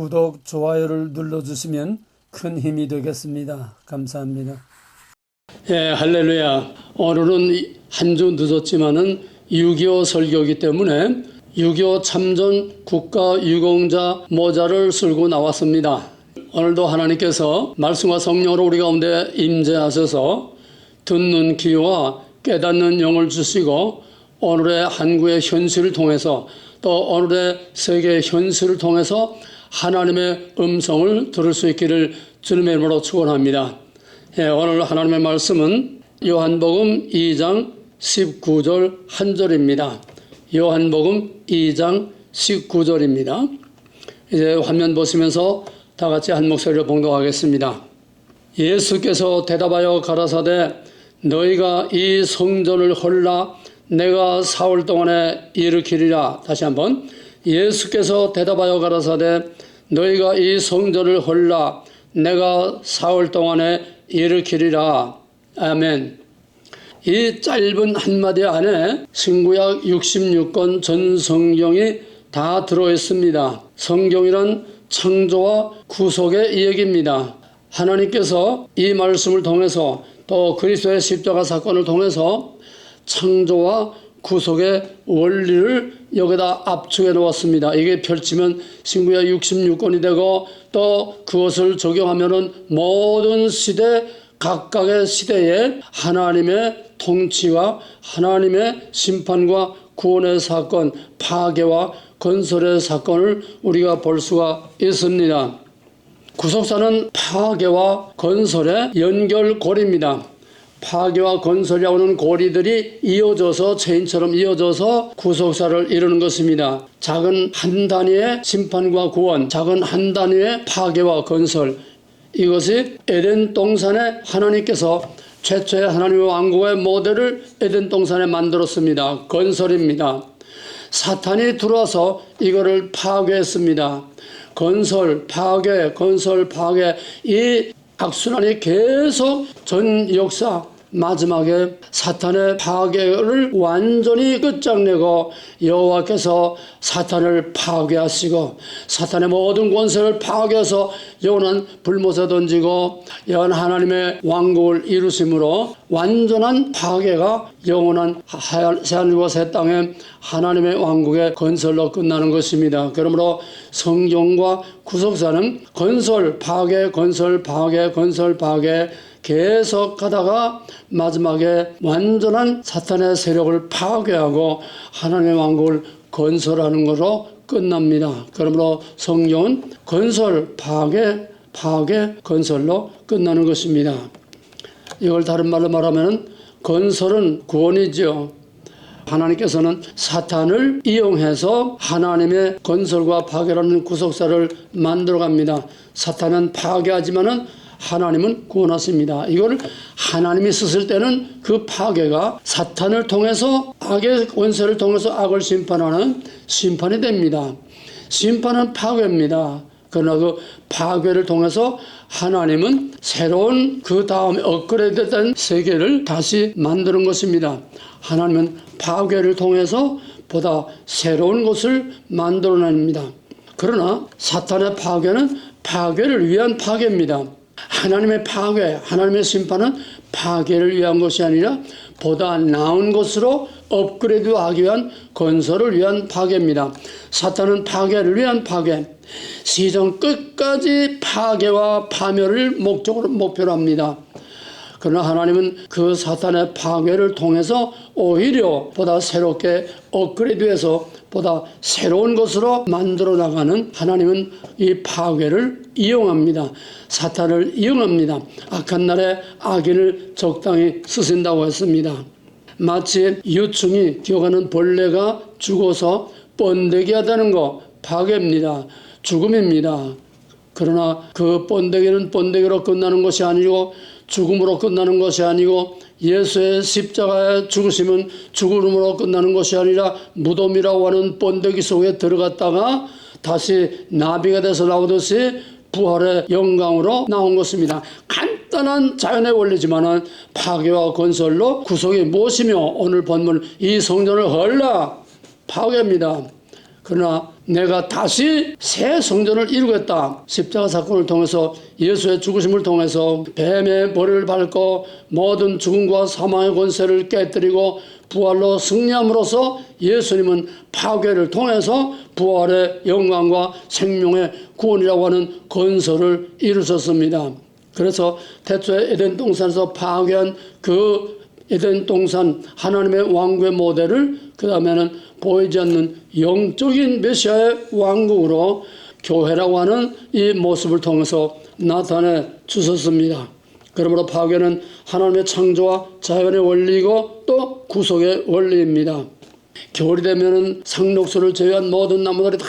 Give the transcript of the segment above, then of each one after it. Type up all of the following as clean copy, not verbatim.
구독, 좋아요를 눌러주시면 큰 힘이 되겠습니다. 감사합니다. 예, 할렐루야. 오늘은 한 주 늦었지만은 6.25 설교이기 때문에 6.25 참전 국가유공자 모자를 쓸고 나왔습니다. 오늘도 하나님께서 말씀과 성령으로 우리 가운데 임재하셔서 듣는 귀와 깨닫는 영을 주시고 오늘의 한국의 현실을 통해서 또 오늘의 세계의 현실을 통해서 하나님의 음성을 들을 수 있기를 주님의 이름으로 축원합니다. 예, 오늘 하나님의 말씀은 요한복음 2장 19절 한 절입니다. 요한복음 2장 19절입니다. 이제 화면 보시면서 다 같이 한 목소리로 봉독하겠습니다. 예수께서 대답하여 가라사대 너희가 이 성전을 헐라 내가 사흘 동안에 일으키리라. 다시 한번. 예수께서 대답하여 가라사대 너희가 이 성전을 헐라 내가 사흘 동안에 일으키리라. 아멘. 이 짧은 한마디 안에 신구약 66권 전 성경이 다 들어있습니다. 성경이란 창조와 구속의 이야기입니다. 하나님께서 이 말씀을 통해서 또 그리스도의 십자가 사건을 통해서 창조와 구속의 원리를 여기다 압축해 놓았습니다. 이게 펼치면 신구약 66권이 되고 또 그것을 적용하면은 모든 시대 각각의 시대에 하나님의 통치와 하나님의 심판과 구원의 사건, 파괴와 건설의 사건을 우리가 볼 수가 있습니다. 구속사는 파괴와 건설의 연결고리입니다. 파괴와 건설이라고 하는 고리들이 이어져서 체인처럼 이어져서 구속사를 이루는 것입니다. 작은 한 단위의 심판과 구원, 작은 한 단위의 파괴와 건설, 이것이 에덴 동산에 하나님께서 최초의 하나님의 왕국의 모델을 에덴 동산에 만들었습니다. 건설입니다. 사탄이 들어와서 이거를 파괴했습니다. 건설, 파괴, 건설, 파괴, 이 악순환이 계속 전 역사 마지막에 사탄의 파괴를 완전히 끝장내고 여호와께서 사탄을 파괴하시고 사탄의 모든 권세를 파괴해서 영원한 불못에 던지고 영원한 하나님의 왕국을 이루심으로 완전한 파괴가 영원한 새하늘과 새 땅에 하나님의 왕국의 건설로 끝나는 것입니다. 그러므로 성경과 구속사는 건설, 파괴, 건설, 파괴, 건설, 파괴 계속 가다가 마지막에 완전한 사탄의 세력을 파괴하고 하나님의 왕국을 건설하는 것으로 끝납니다. 그러므로 성경은 건설, 파괴, 파괴, 건설로 끝나는 것입니다. 이걸 다른 말로 말하면 건설은 구원이죠. 하나님께서는 사탄을 이용해서 하나님의 건설과 파괴라는 구속사를 만들어갑니다. 사탄은 파괴하지만은 하나님은 구원하십니다. 이걸 하나님이 쓰실 때는 그 파괴가 사탄을 통해서 악의 권세를 통해서 악을 심판하는 심판이 됩니다. 심판은 파괴입니다. 그러나 그 파괴를 통해서 하나님은 새로운 그 다음에 업그레이드된 세계를 다시 만드는 것입니다. 하나님은 파괴를 통해서 보다 새로운 것을 만들어냅니다. 그러나 사탄의 파괴는 파괴를 위한 파괴입니다. 하나님의 파괴, 하나님의 심판은 파괴를 위한 것이 아니라 보다 나은 것으로 업그레이드하기 위한 건설을 위한 파괴입니다. 사탄은 파괴를 위한 파괴, 시정 끝까지 파괴와 파멸을 목표로 합니다. 그러나 하나님은 그 사탄의 파괴를 통해서 오히려 보다 새롭게 업그레이드해서 보다 새로운 것으로 만들어 나가는 하나님은 이 파괴를 이용합니다. 사탄을 이용합니다. 악한 날에 악인을 적당히 쓰신다고 했습니다. 마치 유충이 기어가는 벌레가 죽어서 번데기 하다는 거 파괴입니다. 죽음입니다. 그러나 그 번데기는 번데기로 끝나는 것이 아니고 죽음으로 끝나는 것이 아니고 예수의 십자가의 죽으심은 죽음으로 끝나는 것이 아니라 무덤이라고 하는 번데기 속에 들어갔다가 다시 나비가 돼서 나오듯이 부활의 영광으로 나온 것입니다. 간단한 자연의 원리지만은 파괴와 건설로 구속이 무엇이며 오늘 본문 이 성전을 헐라 파괴입니다. 그러나 내가 다시 새 성전을 이루겠다. 십자가 사건을 통해서 예수의 죽으심을 통해서 뱀의 머리를 밟고 모든 죽음과 사망의 권세를 깨뜨리고 부활로 승리함으로써 예수님은 파괴를 통해서 부활의 영광과 생명의 구원이라고 하는 건설을 이루셨습니다. 그래서 태초에 에덴 동산에서 파괴한 그 에덴 동산 하나님의 왕국의 모델을 그 다음에는 보이지 않는 영적인 메시아의 왕국으로 교회라고 하는 이 모습을 통해서 나타내 주셨습니다. 그러므로 파괴는 하나님의 창조와 자연의 원리이고 또 구속의 원리입니다. 겨울이 되면은 상록수를 제외한 모든 나무들이 다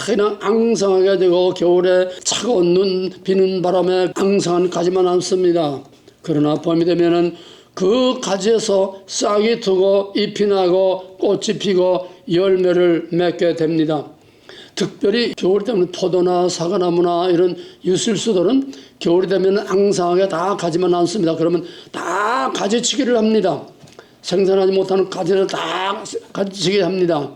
그냥 앙상하게 되고 겨울에 차가운 눈 비는 바람에 앙상한 가지만 남습니다. 그러나 봄이 되면은 그 가지에서 싹이 트고 잎이 나고 꽃이 피고 열매를 맺게 됩니다. 특별히 겨울이 되면 포도나 사과나무나 이런 유실수들은 겨울이 되면 앙상하게 다 가지만 남습니다. 그러면 다 가지치기를 합니다. 생산하지 못하는 가지를 다 가지치기 합니다.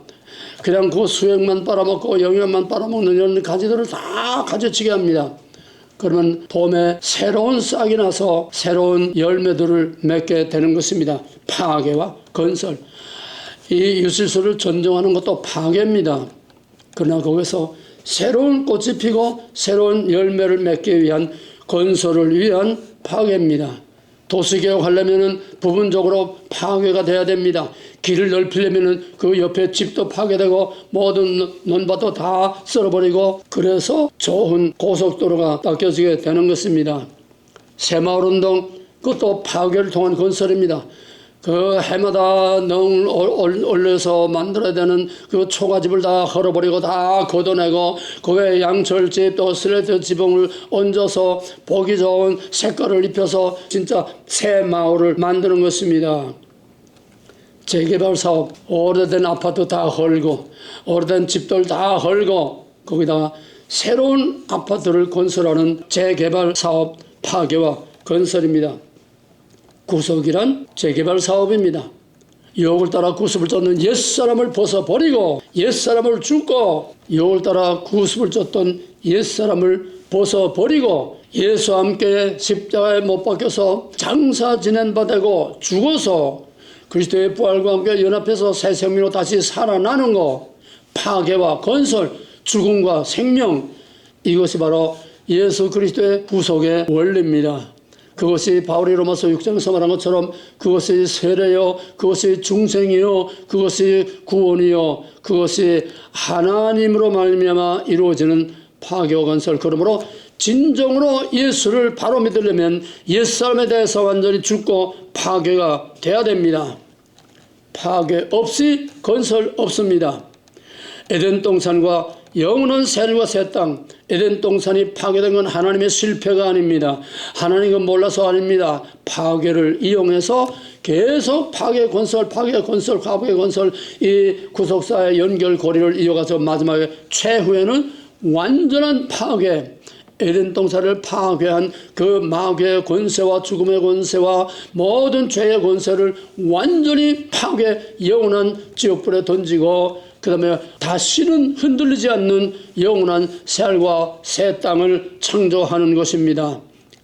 그냥 그 수액만 빨아먹고 영양만 빨아먹는 이런 가지들을 다 가지치기 합니다. 그러면 봄에 새로운 싹이 나서 새로운 열매들을 맺게 되는 것입니다. 파괴와 건설. 이 유실수를 전정하는 것도 파괴입니다. 그러나 거기서 새로운 꽃이 피고 새로운 열매를 맺기 위한 건설을 위한 파괴입니다. 도시개혁 하려면 부분적으로 파괴가 돼야 됩니다. 길을 넓히려면 그 옆에 집도 파괴되고 모든 논밭도 다 썰어버리고 그래서 좋은 고속도로가 닦여지게 되는 것입니다. 새마을운동 그것도 파괴를 통한 건설입니다. 그 해마다 능 올려서 만들어야 되는 그 초가집을 다 헐어버리고 다 걷어내고 거기에 양철집 또 슬레이트 지붕을 얹어서 보기 좋은 색깔을 입혀서 진짜 새 마을을 만드는 것입니다. 재개발 사업, 오래된 아파트 다 헐고 오래된 집들 다 헐고 거기다가 새로운 아파트를 건설하는 재개발 사업 파괴와 건설입니다. 구속이란 재개발 사업입니다. 유혹을 따라 구습을 쫓는 옛사람을 벗어버리고 옛사람을 죽고 유혹을 따라 구습을 쫓던 옛사람을 벗어버리고 예수와 함께 십자가에 못 박혀서 장사 지낸 바 되고 죽어서 그리스도의 부활과 함께 연합해서 새 생명으로 다시 살아나는 것, 파괴와 건설, 죽음과 생명, 이것이 바로 예수 그리스도의 구속의 원리입니다. 그것이 바울이 로마서 6장에서 말한 것처럼 그것이 세례요, 그것이 중생이요, 그것이 구원이요, 그것이 하나님으로 말미암아 이루어지는 파괴와 건설. 그러므로 진정으로 예수를 바로 믿으려면 옛사람에 대해서 완전히 죽고 파괴가 돼야 됩니다. 파괴 없이 건설 없습니다. 에덴 동산과 영원한 새하늘과 새 땅, 에덴 동산이 파괴된 건 하나님의 실패가 아닙니다. 하나님은 몰라서 아닙니다. 파괴를 이용해서 계속 파괴 건설, 파괴 건설, 파괴 건설, 이 구속사의 연결고리를 이어가서 마지막에 최후에는 완전한 파괴, 에덴 동산을 파괴한 그 마귀의 권세와 죽음의 권세와 모든 죄의 권세를 완전히 파괴, 영원한 지옥불에 던지고 그 다음에 다시는 흔들리지 않는 영원한 새하늘과 새 땅을 창조하는 것입니다.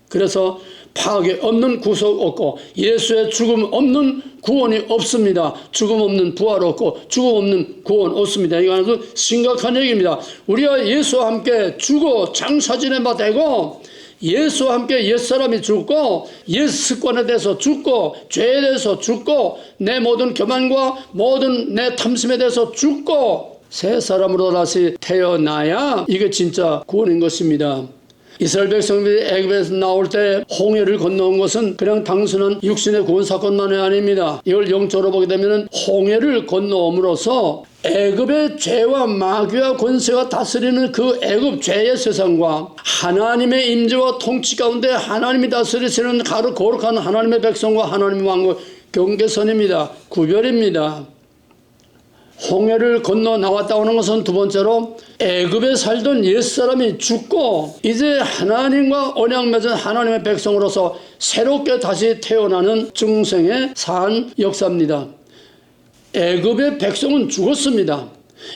그래서 파괴 없는 구속 없고 예수의 죽음 없는 구원이 없습니다. 죽음 없는 부활 없고 죽음 없는 구원 없습니다. 이거 아주 심각한 얘기입니다. 우리가 예수와 함께 죽어 장사 지낸 바 되고 예수와 함께 옛사람이 죽고 옛 습관에 대해서 죽고 죄에 대해서 죽고 내 모든 교만과 모든 내 탐심에 대해서 죽고 새 사람으로 다시 태어나야 이게 진짜 구원인 것입니다. 이스라엘 백성들이 애굽에서 나올 때 홍해를 건너온 것은 그냥 단순한 육신의 구원 사건만이 아닙니다. 이걸 영적으로 보게 되면 홍해를 건너옴으로써 애굽의 죄와 마귀와 권세가 다스리는 그 애굽 죄의 세상과 하나님의 임재와 통치 가운데 하나님이 다스리시는 거룩한 하나님의 백성과 하나님의 왕국 경계선입니다. 구별입니다. 홍해를 건너 나왔다 오는 것은 두 번째로 애굽에 살던 옛사람이 죽고 이제 하나님과 언약 맺은 하나님의 백성으로서 새롭게 다시 태어나는 중생의 산 역사입니다. 애굽의 백성은 죽었습니다.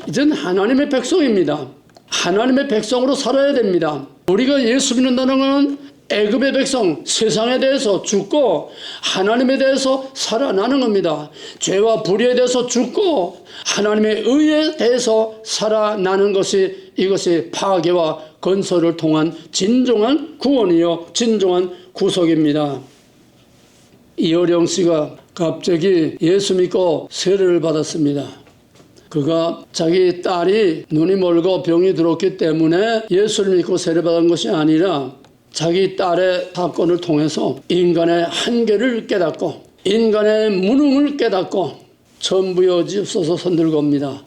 이제는 하나님의 백성입니다. 하나님의 백성으로 살아야 됩니다. 우리가 예수 믿는다는 것은 애굽의 백성, 세상에 대해서 죽고 하나님에 대해서 살아나는 겁니다. 죄와 불의에 대해서 죽고 하나님의 의에 대해서 살아나는 것이 이것이 파괴와 건설을 통한 진정한 구원이요 진정한 구속입니다. 이어령 씨가 갑자기 예수 믿고 세례를 받았습니다. 그가 자기 딸이 눈이 멀고 병이 들었기 때문에 예수를 믿고 세례받은 것이 아니라 자기 딸의 사건을 통해서 인간의 한계를 깨닫고 인간의 무능을 깨닫고 전부여지옵소서 선들고입니다.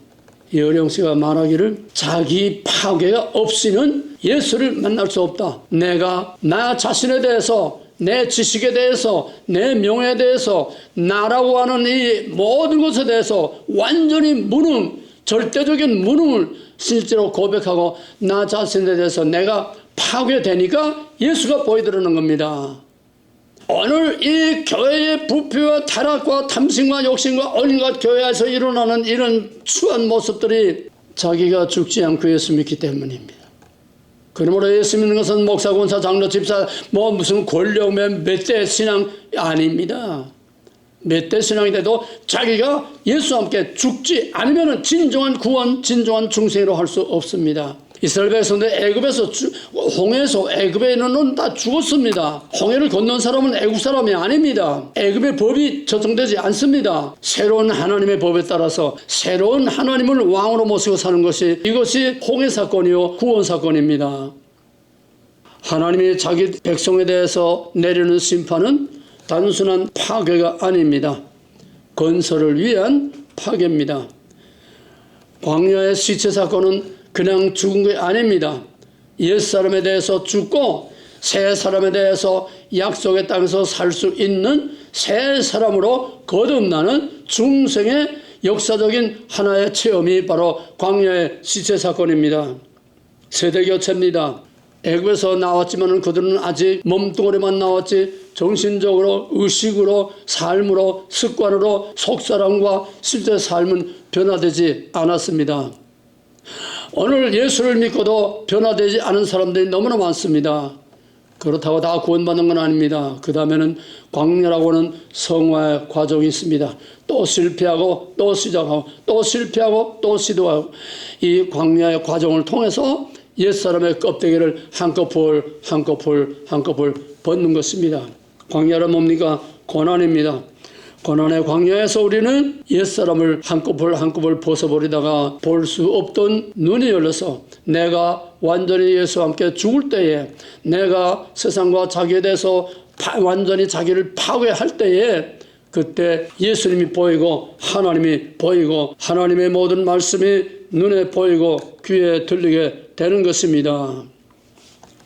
이어령 씨가 말하기를 자기 파괴가 없이는 예수를 만날 수 없다. 내가 나 자신에 대해서 내 지식에 대해서 내 명예에 대해서 나라고 하는 이 모든 것에 대해서 완전히 무능, 절대적인 무능을 실제로 고백하고 나 자신에 대해서 내가 파괴되니까 예수가 보이더라는 겁니다. 오늘 이 교회의 부패와 타락과 탐심과 욕심과 온갖 교회에서 일어나는 이런 추한 모습들이 자기가 죽지 않고 예수 믿기 때문입니다. 그러므로 예수 믿는 것은 목사, 권사, 장로, 집사 뭐 무슨 권력의 몇 대 신앙 아닙니다. 몇 대 신앙이 돼도 자기가 예수와 함께 죽지 않으면 진정한 구원, 진정한 중생으로 할 수 없습니다. 이스라엘 백성들 애굽에서 홍해에서 애굽에 있는 놈 다 죽었습니다. 홍해를 건넌 사람은 애굽 사람이 아닙니다. 애굽의 법이 적용되지 않습니다. 새로운 하나님의 법에 따라서 새로운 하나님을 왕으로 모시고 사는 것이 이것이 홍해 사건이요 구원 사건입니다. 하나님이 자기 백성에 대해서 내리는 심판은 단순한 파괴가 아닙니다. 건설을 위한 파괴입니다. 광야의 시체 사건은 그냥 죽은 게 아닙니다. 옛사람에 대해서 죽고 새 사람에 대해서 약속의 땅에서 살 수 있는 새 사람으로 거듭나는 중생의 역사적인 하나의 체험이 바로 광야의 시체 사건입니다. 세대교체입니다. 애굽에서 나왔지만 그들은 아직 몸뚱아리만 나왔지 정신적으로 의식으로 삶으로 습관으로 속사람과 실제 삶은 변화되지 않았습니다. 오늘 예수를 믿고도 변화되지 않은 사람들이 너무나 많습니다. 그렇다고 다 구원받는 건 아닙니다. 그 다음에는 광야라고 하는 성화의 과정이 있습니다. 또 실패하고 또 시작하고 또 실패하고 또 시도하고 이 광야의 과정을 통해서 옛사람의 껍데기를 한꺼풀 한꺼풀 한꺼풀 벗는 것입니다. 광야는 뭡니까? 고난입니다. 고난의 광야에서 우리는 옛사람을 한꺼풀 한꺼풀 벗어버리다가 볼 수 없던 눈이 열려서 내가 완전히 예수와 함께 죽을 때에 내가 세상과 자기에 대해서 완전히 자기를 파괴할 때에 그때 예수님이 보이고 하나님이 보이고 하나님의 모든 말씀이 눈에 보이고 귀에 들리게 되는 것입니다.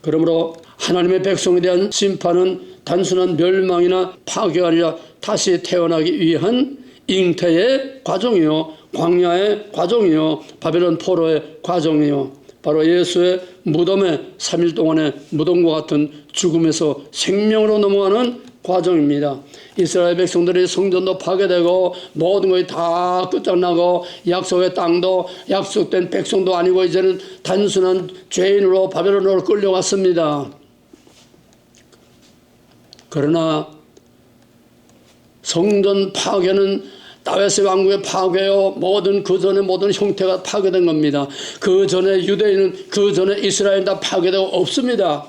그러므로 하나님의 백성에 대한 심판은 단순한 멸망이나 파괴가 아니라 다시 태어나기 위한 잉태의 과정이요 광야의 과정이요 바벨론 포로의 과정이요 바로 예수의 무덤의 3일 동안의 무덤과 같은 죽음에서 생명으로 넘어가는 과정입니다. 이스라엘 백성들이 성전도 파괴되고 모든 것이 다 끝장나고 약속의 땅도 약속된 백성도 아니고 이제는 단순한 죄인으로 바벨론으로 끌려갔습니다. 그러나 성전 파괴는 다윗의 왕국의 파괴요 모든 그 전에 모든 형태가 파괴된 겁니다. 그 전에 유대인은 그 전에 이스라엘은 다 파괴되고 없습니다.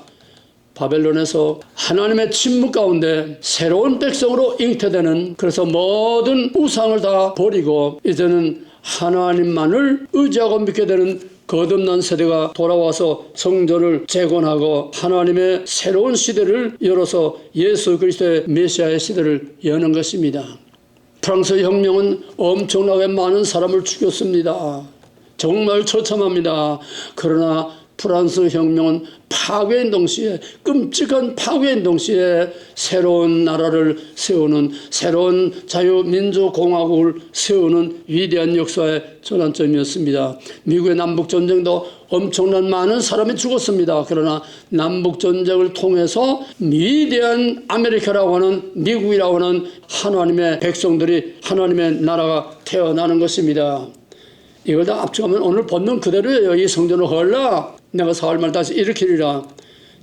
바벨론에서 하나님의 침묵 가운데 새로운 백성으로 잉태되는 그래서 모든 우상을 다 버리고 이제는 하나님만을 의지하고 믿게 되는 거듭난 세대가 돌아와서 성전을 재건하고 하나님의 새로운 시대를 열어서 예수 그리스도의 메시아의 시대를 여는 것입니다. 프랑스 혁명은 엄청나게 많은 사람을 죽였습니다. 정말 처참합니다. 그러나 프랑스 혁명은 파괴인 동시에 끔찍한 파괴인 동시에 새로운 나라를 세우는 새로운 자유민주공화국을 세우는 위대한 역사의 전환점이었습니다. 미국의 남북전쟁도 엄청난 많은 사람이 죽었습니다. 그러나 남북전쟁을 통해서 위대한 아메리카라고 하는 미국이라고 하는 하나님의 백성들이 하나님의 나라가 태어나는 것입니다. 이걸 다 압축하면 오늘 본문 그대로예요. 이 성전을 헐라 내가 사흘 만에 다시 일으키리라.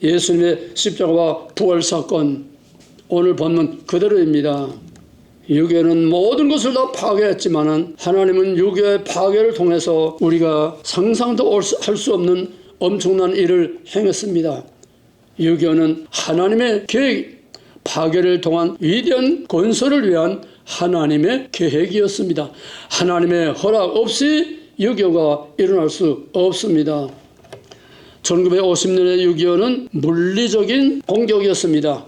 예수님의 십자가와 부활 사건, 오늘 본문 그대로입니다. 유교는 모든 것을 다 파괴했지만은 하나님은 유교의 파괴를 통해서 우리가 상상도 할 수 없는 엄청난 일을 행했습니다. 유교는 하나님의 계획, 파괴를 통한 위대한 건설을 위한 하나님의 계획이었습니다. 하나님의 허락 없이 유교가 일어날 수 없습니다. 1950년의 6.25는 물리적인 공격이었습니다.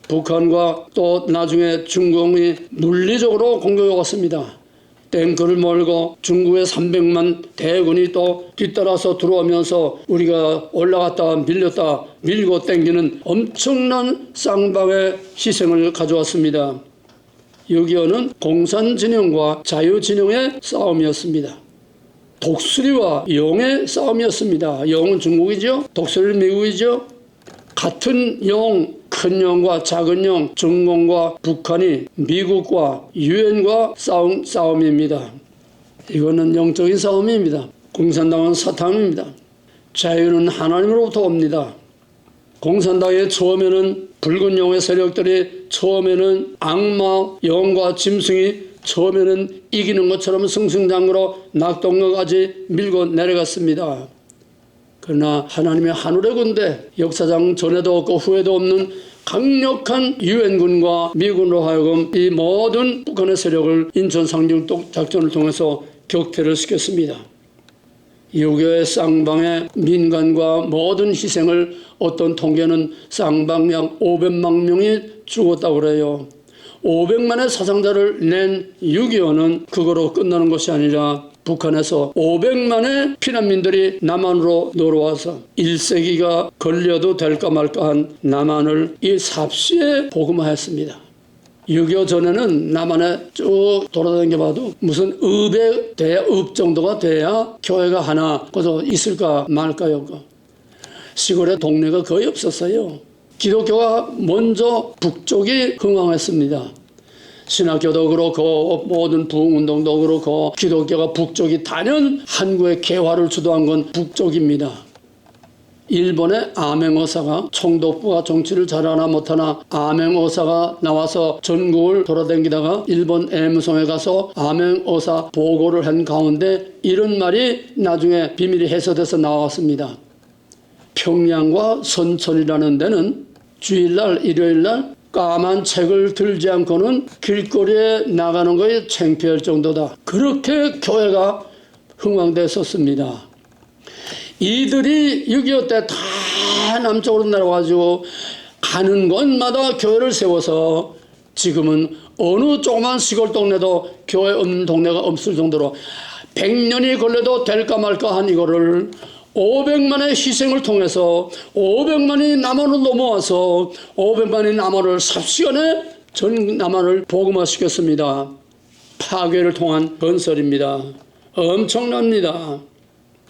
북한과 또 나중에 중공이 물리적으로 공격해 왔습니다. 탱크를 몰고 중국의 300만 대군이 또 뒤따라서 들어오면서 우리가 올라갔다 밀렸다 밀고 땡기는 엄청난 쌍방의 희생을 가져왔습니다. 6.25는 공산진영과 자유진영의 싸움이었습니다. 독수리와 용의 싸움이었습니다. 용은 중국이죠. 독수리는 미국이죠. 같은 용, 큰 용과 작은 용, 중공과 북한이 미국과 유엔과 싸운 싸움입니다. 이거는 영적인 싸움입니다. 공산당은 사탄입니다. 자유는 하나님으로부터 옵니다. 공산당의 처음에는 붉은 용의 세력들이 처음에는 악마, 영과 짐승이 처음에는 이기는 것처럼 승승장구로 낙동강까지 밀고 내려갔습니다. 그러나 하나님의 하늘의 군대, 역사상 전에도 없고 후에도 없는 강력한 유엔군과 미군으로 하여금 이 모든 북한의 세력을 인천 상륙 작전을 통해서 격퇴를 시켰습니다. 유교의 쌍방의 민간과 모든 희생을 어떤 통계는 쌍방 약 500만 명이 죽었다고 그래요. 500만의 사상자를 낸 6.25는 그거로 끝나는 것이 아니라 북한에서 500만의 피난민들이 남한으로 놀러와서 1세기가 걸려도 될까 말까한 남한을 이 삽시에 복음화했습니다. 6.25 전에는 남한에 쭉 돌아다녀 봐도 무슨 읍에 돼야 읍 정도가 돼야 교회가 하나 거기서 있을까 말까요. 시골에 동네가 거의 없었어요. 기독교가 먼저 북쪽이 흥황했습니다. 신학교도 그렇고 모든 부흥운동도 그렇고 기독교가 북쪽이 단연 한국의 개화를 주도한 건 북쪽입니다. 일본의 아맹어사가 총독부가 정치를 잘하나 못하나 아맹어사가 나와서 전국을 돌아다니다가 일본 애무성에 가서 아맹어사 보고를 한 가운데 이런 말이 나중에 비밀이 해소돼서 나왔습니다. 평양과 선천이라는 데는 주일날 일요일날 까만 책을 들지 않고는 길거리에 나가는 거에 창피할 정도다. 그렇게 교회가 흥왕됐었습니다. 이들이 6.25 때 다 남쪽으로 내려가지고 가는 곳마다 교회를 세워서 지금은 어느 조그만 시골 동네도 교회 없는 동네가 없을 정도로 100년이 걸려도 될까 말까 한 이거를 500만의 희생을 통해서 500만이 남한으로 넘어와서 500만이 남한을 삽시간에 전 남한을 복음화시켰습니다. 파괴를 통한 건설입니다. 엄청납니다.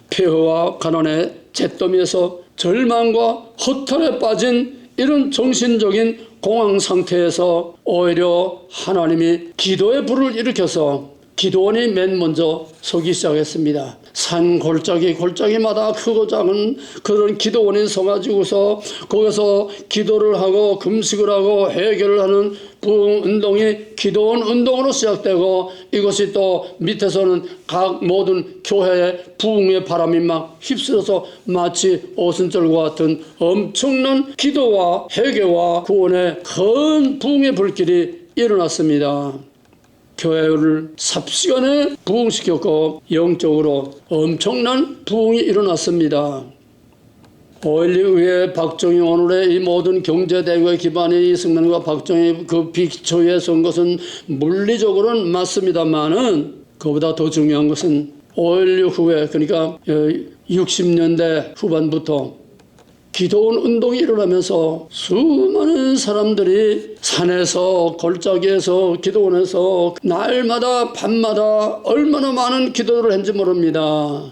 폐허와 가난의 잿더미에서 절망과 허탈에 빠진 이런 정신적인 공황 상태에서 오히려 하나님이 기도의 불을 일으켜서 기도원이 맨 먼저 서기 시작했습니다. 산 골짜기마다 크고 작은 그런 기도원이 서가지고서 거기서 기도를 하고 금식을 하고 해결을 하는 부흥운동이 기도원 운동으로 시작되고 이것이 또 밑에서는 각 모든 교회의 부흥의 바람이 막 휩쓸어서 마치 오순절과 같은 엄청난 기도와 회개와 구원의 큰 부흥의 불길이 일어났습니다. 교회를 삽시간에 부흥시켰고 영적으로 엄청난 부흥이 일어났습니다. 5.12 이후에 박정희 오늘의 이 모든 경제대국의 기반이 이승만과 박정희 그 비초에 선 것은 물리적으로는 맞습니다만은 그보다 더 중요한 것은 5.16 후에 그러니까 60년대 후반부터 기도원 운동이 일어나면서 수많은 사람들이 산에서 골짜기에서 기도원에서 날마다 밤마다 얼마나 많은 기도를 했는지 모릅니다.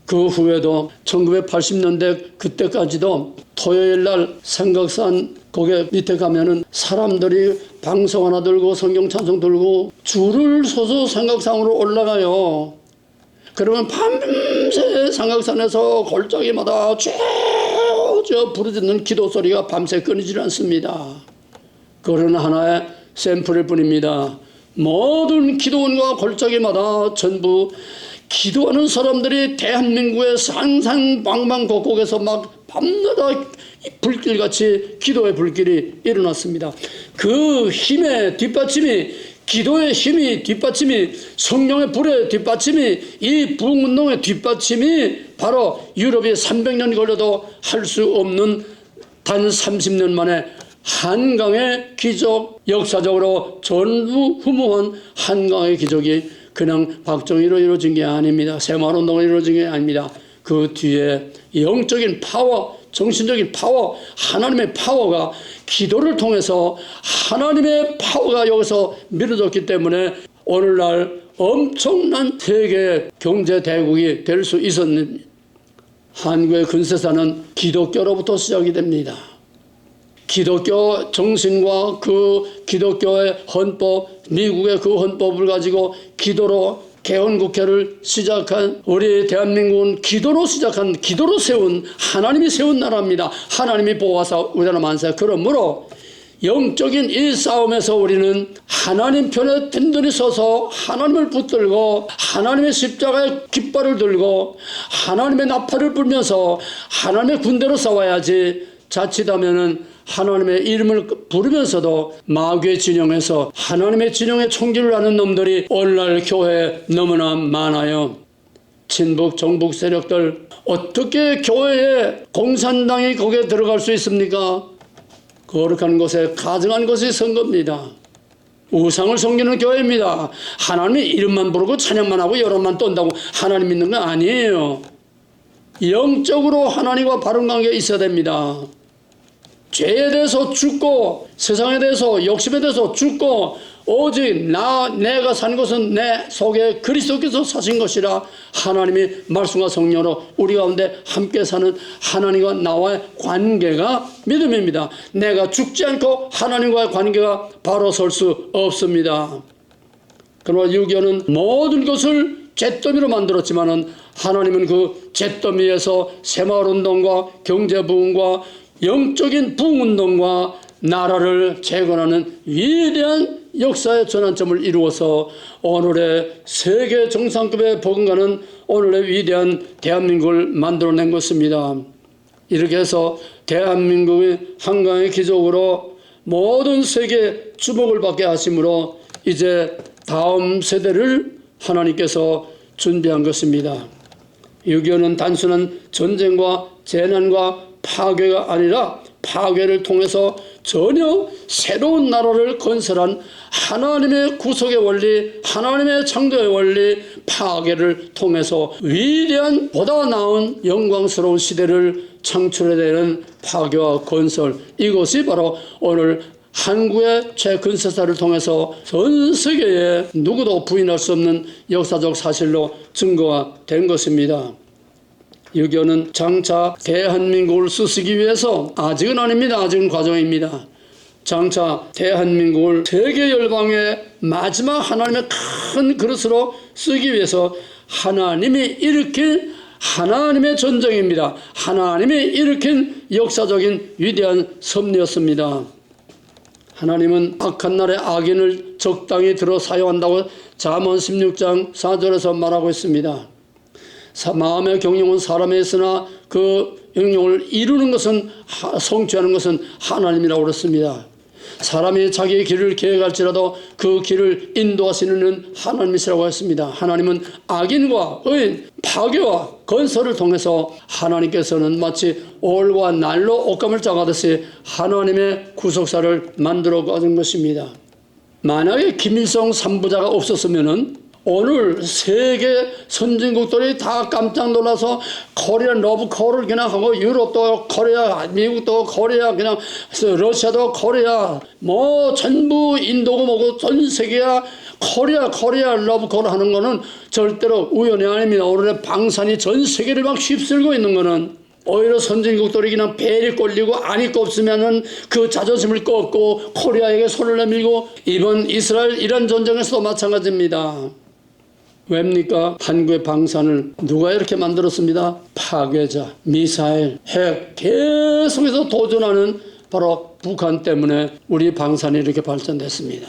그 후에도 1980년대 그때까지도 토요일날 생각산 거기 밑에 가면은 사람들이 방송 하나 들고 성경 찬송 들고 줄을 서서 생각산으로 올라가요. 그러면 밤새 삼각산에서 골짜기마다 저 부르짖는 기도 소리가 밤새 끊이질 않습니다. 그런 하나의 샘플일 뿐입니다. 모든 기도원과 골짜기마다 전부 기도하는 사람들이 대한민국의 상상방방곡곡에서 막 밤마다 불길같이 기도의 불길이 일어났습니다. 그 힘의 뒷받침이, 기도의 힘이 뒷받침이, 성령의 불의 뒷받침이, 이 부흥운동의 뒷받침이 바로 유럽이 300년 걸려도 할 수 없는 단 30년 만에 한강의 기적, 역사적으로 전무후무한 한강의 기적이 그냥 박정희로 이루어진 게 아닙니다. 새마을운동으로 이루어진 게 아닙니다. 그 뒤에 영적인 파워, 정신적인 파워, 하나님의 파워가 기도를 통해서 하나님의 파워가 여기서 밀어졌기 때문에 오늘날 엄청난 세계 경제 대국이 될 수 있었는 한국의 근세사는 기독교로부터 시작이 됩니다. 기독교 정신과 그 기독교의 헌법, 미국의 그 헌법을 가지고 기도로 개헌국회를 시작한 우리 대한민국은 기도로 시작한, 기도로 세운, 하나님이 세운 나라입니다. 하나님이 보호하사 우리나라 만세. 그러므로 영적인 이 싸움에서 우리는 하나님 편에 든든히 서서 하나님을 붙들고 하나님의 십자가의 깃발을 들고 하나님의 나팔을 불면서 하나님의 군대로 싸워야지, 자칫하면은 하나님의 이름을 부르면서도 마귀의 진영에서 하나님의 진영에 총질을 하는 놈들이 오늘날 교회에 너무나 많아요. 친북 정북 세력들, 어떻게 교회에 공산당이 거기에 들어갈 수 있습니까? 거룩한 곳에 가증한 것이 선거입니다. 우상을 섬기는 교회입니다. 하나님의 이름만 부르고 찬양만 하고 여론만 떤다고 하나님 믿는 건 아니에요. 영적으로 하나님과 바른 관계가 있어야 됩니다. 죄에 대해서 죽고 세상에 대해서 욕심에 대해서 죽고 오직 내가 산 것은 내 속에 그리스도께서 사신 것이라 하나님이 말씀과 성령으로 우리 가운데 함께 사는 하나님과 나와의 관계가 믿음입니다. 내가 죽지 않고 하나님과의 관계가 바로 설 수 없습니다. 그러나 유교는 모든 것을 잿더미로 만들었지만은 하나님은 그 잿더미에서 새마을운동과 경제부흥과 영적인 부흥운동과 나라를 재건하는 위대한 역사의 전환점을 이루어서 오늘의 세계 정상급에 버금가는 오늘의 위대한 대한민국을 만들어낸 것입니다. 이렇게 해서 대한민국의 한강의 기적으로 모든 세계에 주목을 받게 하심으로 이제 다음 세대를 하나님께서 준비한 것입니다. 6.25는 단순한 전쟁과 재난과 파괴가 아니라 파괴를 통해서 전혀 새로운 나라를 건설한 하나님의 구속의 원리, 하나님의 창조의 원리, 파괴를 통해서 위대한 보다 나은 영광스러운 시대를 창출해내는 파괴와 건설, 이것이 바로 오늘 한국의 최근세사를 통해서 전 세계에 누구도 부인할 수 없는 역사적 사실로 증거가 된 것입니다. 6.25는 장차 대한민국을 쓰시기 위해서, 아직은 아닙니다. 아직은 과정입니다. 장차 대한민국을 세계 열방의 마지막 하나님의 큰 그릇으로 쓰기 위해서 하나님이 일으킨 하나님의 전쟁입니다. 하나님이 일으킨 역사적인 위대한 섭리였습니다. 하나님은 악한 날에 악인을 적당히 들어 사용한다고 잠언 16장 4절에서 말하고 있습니다. 마음의 경영은 사람에 있으나 그 영역을 이루는 것은, 성취하는 것은 하나님이라고 그랬습니다. 사람이 자기의 길을 계획할지라도 그 길을 인도하시는 이는 하나님이시라고 했습니다. 하나님은 악인과 의인, 파괴와 건설을 통해서 하나님께서는 마치 올과 날로 옷감을 짜가듯이 하나님의 구속사를 만들어 가는 것입니다. 만약에 김일성 3부자가 없었으면은 오늘 세계 선진국들이 다 깜짝 놀라서 코리안 러브 코를 그냥 하고, 유럽도 코리아, 미국도 코리아, 그냥 러시아도 코리아, 뭐 전부 인도고 뭐고 전 세계가 코리아 러브 코를 하는 거는 절대로 우연이 아닙니다. 오늘의 방산이 전 세계를 막 휩쓸고 있는 거는 오히려 선진국들이 그냥 배를 꼴리고 안이 꼽으면은 그 자존심을 꺾고 코리아에게 손을 내밀고, 이번 이스라엘 이란 전쟁에서도 마찬가지입니다. 왜입니까? 한국의 방산을 누가 이렇게 만들었습니다? 파괴자, 미사일, 핵 계속해서 도전하는 바로 북한 때문에 우리 방산이 이렇게 발전됐습니다.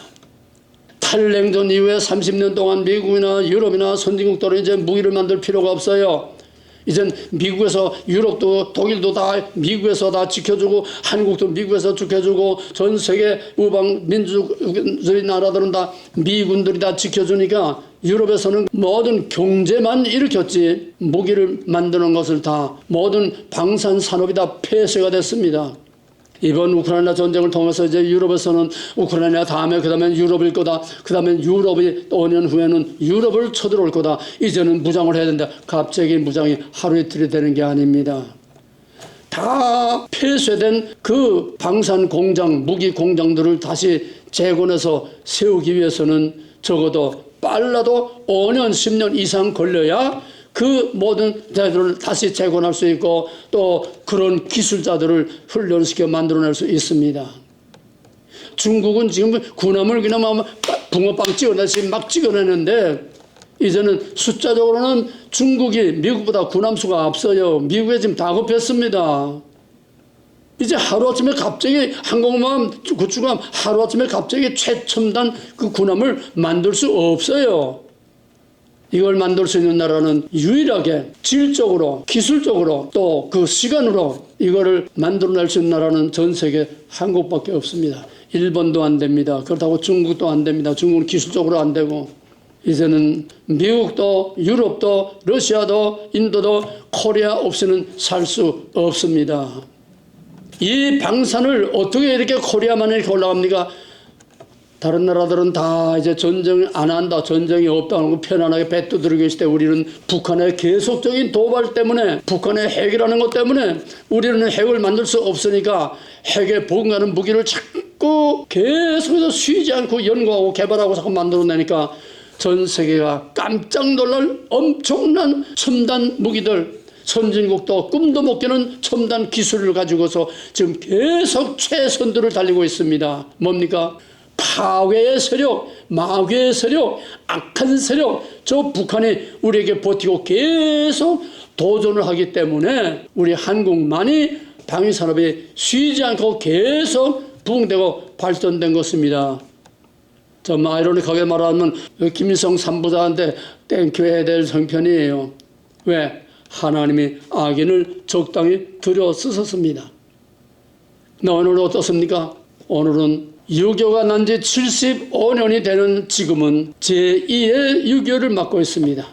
탈냉전 이후에 30년 동안 미국이나 유럽이나 선진국들은 이제 무기를 만들 필요가 없어요. 이젠 미국에서 유럽도 독일도 다 미국에서 다 지켜주고 한국도 미국에서 지켜주고 전 세계 우방 민주주의 나라들은 다 미군들이 다 지켜주니까 유럽에서는 모든 경제만 일으켰지 무기를 만드는 것을 다 모든 방산 산업이 다 폐쇄가 됐습니다. 이번 우크라이나 전쟁을 통해서 이제 유럽에서는 우크라이나 다음에 그다음에 유럽일 거다. 그다음에 유럽이 5년 후에는 유럽을 쳐들어올 거다. 이제는 무장을 해야 된다. 갑자기 무장이 하루 이틀이 되는 게 아닙니다. 다 폐쇄된 그 방산 공장, 무기 공장들을 다시 재건해서 세우기 위해서는 적어도 빨라도 5년, 10년 이상 걸려야 그 모든 자들을 다시 재건할 수 있고 또 그런 기술자들을 훈련시켜 만들어낼 수 있습니다. 중국은 지금 군함을 그냥 붕어빵 찍어내지 막 찍어내는데 이제는 숫자적으로는 중국이 미국보다 군함수가 앞서요. 미국에 지금 다급했습니다. 이제 하루아침에 갑자기 항공모함, 구축함 하루아침에 갑자기 최첨단 그 군함을 만들 수 없어요. 이걸 만들 수 있는 나라는 유일하게 질적으로 기술적으로 또 그 시간으로 이거를 만들어낼 수 있는 나라는 전 세계 한국밖에 없습니다. 일본도 안 됩니다. 그렇다고 중국도 안 됩니다. 중국은 기술적으로 안 되고 이제는 미국도 유럽도 러시아도 인도도 코리아 없이는 살 수 없습니다. 이 방산을 어떻게 이렇게 코리아만 이렇게 올라갑니까? 다른 나라들은 다 이제 전쟁 안 한다, 전쟁이 없다고 편안하게 배 두드리고 있을 때 우리는 북한의 계속적인 도발 때문에 북한의 핵이라는 것 때문에 우리는 핵을 만들 수 없으니까 핵에 버금가는 무기를 자꾸 계속해서 쉬지 않고 연구하고 개발하고 자꾸 만들어내니까 전 세계가 깜짝 놀랄 엄청난 첨단 무기들 선진국도 꿈도 못 깨는 첨단 기술을 가지고서 지금 계속 최선두를 달리고 있습니다. 뭡니까? 파괴의 세력, 마귀의 세력, 악한 세력, 저 북한이 우리에게 버티고 계속 도전을 하기 때문에 우리 한국만이 방위산업이 쉬지 않고 계속 부흥되고 발전된 것입니다. 좀 아이러니하게 말하면 김일성 3부자한테 땡큐해야 될 성편이에요. 왜? 하나님이 악인을 적당히 들여 쓰셨습니다. 오늘은 어떻습니까? 오늘은 유교가 난 지 75년이 되는 지금은 제2의 유교를 맡고 있습니다.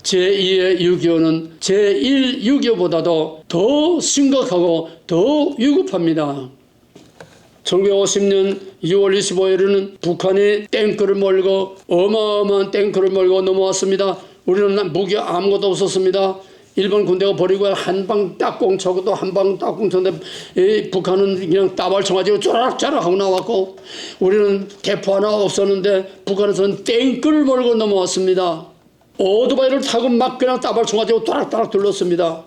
제2의 유교는 제1 유교보다도 더 심각하고 더 위급합니다. 1950년 6월 25일에는 북한이 탱크를 몰고 어마어마한 탱크를 몰고 넘어왔습니다. 우리는 무기 아무것도 없었습니다. 일본 군대가 버리고 한방 딱공 쳐고도 한방 딱공 쳤는데 북한은 그냥 따발총가지고 쪼락쪼락 하고 나왔고 우리는 대포 하나 없었는데 북한에서는 탱크를 몰고 넘어왔습니다. 오토바이를 타고 막 그냥 따발총가지고 또락또락 둘렀습니다.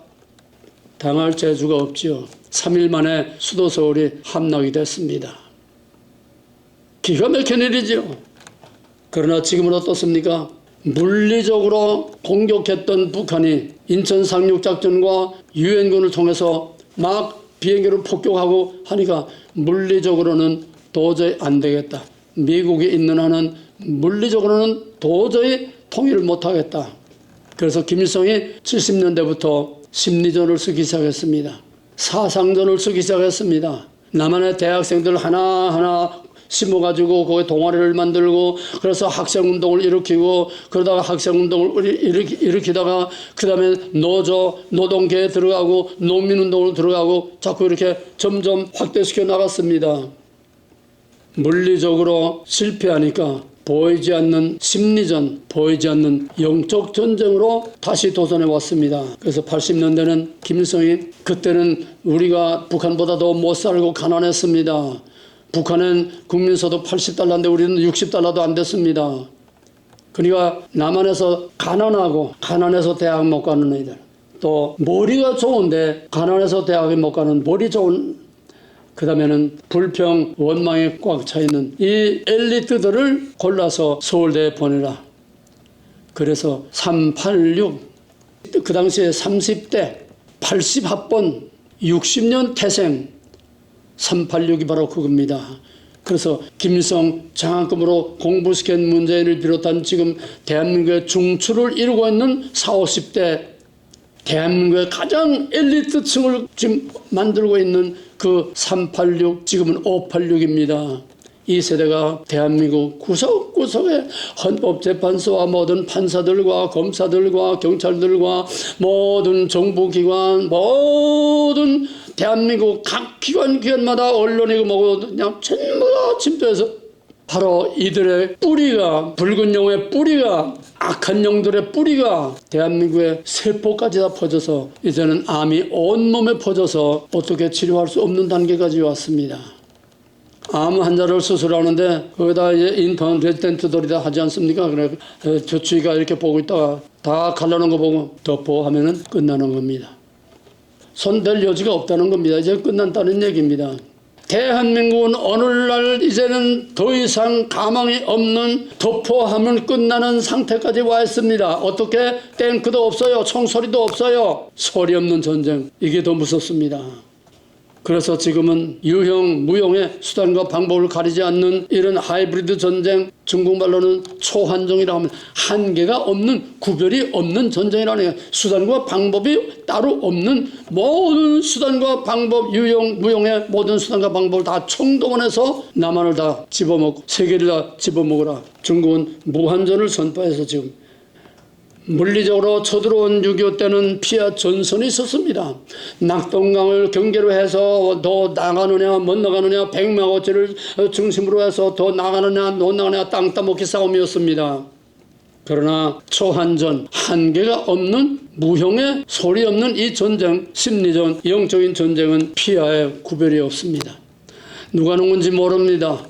당할 재주가 없지요. 3일 만에 수도 서울이 함락이 됐습니다. 기가 막힌 일이죠. 그러나 지금은 어떻습니까? 물리적으로 공격했던 북한이 인천 상륙작전과 유엔군을 통해서 막 비행기를 폭격하고 하니까 물리적으로는 도저히 안 되겠다. 미국이 있는 한은 물리적으로는 도저히 통일을 못하겠다. 그래서 김일성이 70년대부터 심리전을 쓰기 시작했습니다. 사상전을 쓰기 시작했습니다. 남한의 대학생들 하나하나 심어가지고 거기에 동아리를 만들고 그래서 학생운동을 일으키고 그러다가 학생운동을 일으키다가 그 다음에 노동계에 들어가고 농민운동으로 들어가고 자꾸 이렇게 점점 확대시켜 나갔습니다. 물리적으로 실패하니까 보이지 않는 심리전, 보이지 않는 영적 전쟁으로 다시 도전해 왔습니다. 그래서 80년대는 김일성이 그때는 우리가 북한보다 더 못 살고 가난했습니다. 북한은 국민소득 80달러인데 우리는 60달러도 안 됐습니다. 그러니까 남한에서 가난해서 대학 못 가는 애들, 또 머리가 좋은데 가난해서 대학에 못 가는 머리 좋은, 그 다음에는 불평, 원망에 꽉 차 있는 이 엘리트들을 골라서 서울대에 보내라. 그래서 386, 그 당시에 30대, 80합번, 60년 태생, 386이 바로 그겁니다. 그래서 김일성 장학금으로 공부시킨 문재인을 비롯한 지금 대한민국의 중추를 이루고 있는 40, 50대 대한민국의 가장 엘리트층을 지금 만들고 있는 그 386, 지금은 586입니다. 이 세대가 대한민국 구석구석의 헌법재판소와 모든 판사들과 검사들과 경찰들과 모든 정부기관, 모든 대한민국 각 기관마다 언론이고 뭐고 그냥 전부 다 침투해서 바로 이들의 뿌리가, 붉은 용의 뿌리가, 악한 영들의 뿌리가 대한민국의 세포까지 다 퍼져서 이제는 암이 온몸에 퍼져서 어떻게 치료할 수 없는 단계까지 왔습니다. 암 환자를 수술하는데 거기다 이제 인턴 레지던트들이 다 하지 않습니까? 그래 조치가 이렇게 보고 있다가 다 갈라놓은 거 보고 덮어 하면은 끝나는 겁니다. 손댈 여지가 없다는 겁니다. 이제 끝난다는 얘기입니다. 대한민국은 오늘날 이제는 더 이상 가망이 없는 덮어하면 끝나는 상태까지 와 있습니다. 어떻게 탱크도 없어요. 총소리도 없어요. 소리 없는 전쟁. 이게 더 무섭습니다. 그래서 지금은 유형, 무형의 수단과 방법을 가리지 않는 이런 하이브리드 전쟁, 중국말로는 초한정이라고 하면 한계가 없는, 구별이 없는 전쟁이라는 거예요. 수단과 방법이 따로 없는 모든 수단과 방법, 유형, 무형의 모든 수단과 방법을 다 총동원해서 남한을 다 집어먹고 세계를 다 집어먹으라. 중국은 무한전을 선포해서 지금 물리적으로 쳐들어온 6.25 때는 피하 전선이 있었습니다. 낙동강을 경계로 해서 더 나가느냐 못 나가느냐, 백마고치를 중심으로 해서 더 나가느냐 못 나가느냐 땅 따먹기 싸움이었습니다. 그러나 초한전, 한계가 없는 무형의 소리 없는 이 전쟁, 심리전, 영적인 전쟁은 피하에 구별이 없습니다. 누가 누군지 모릅니다.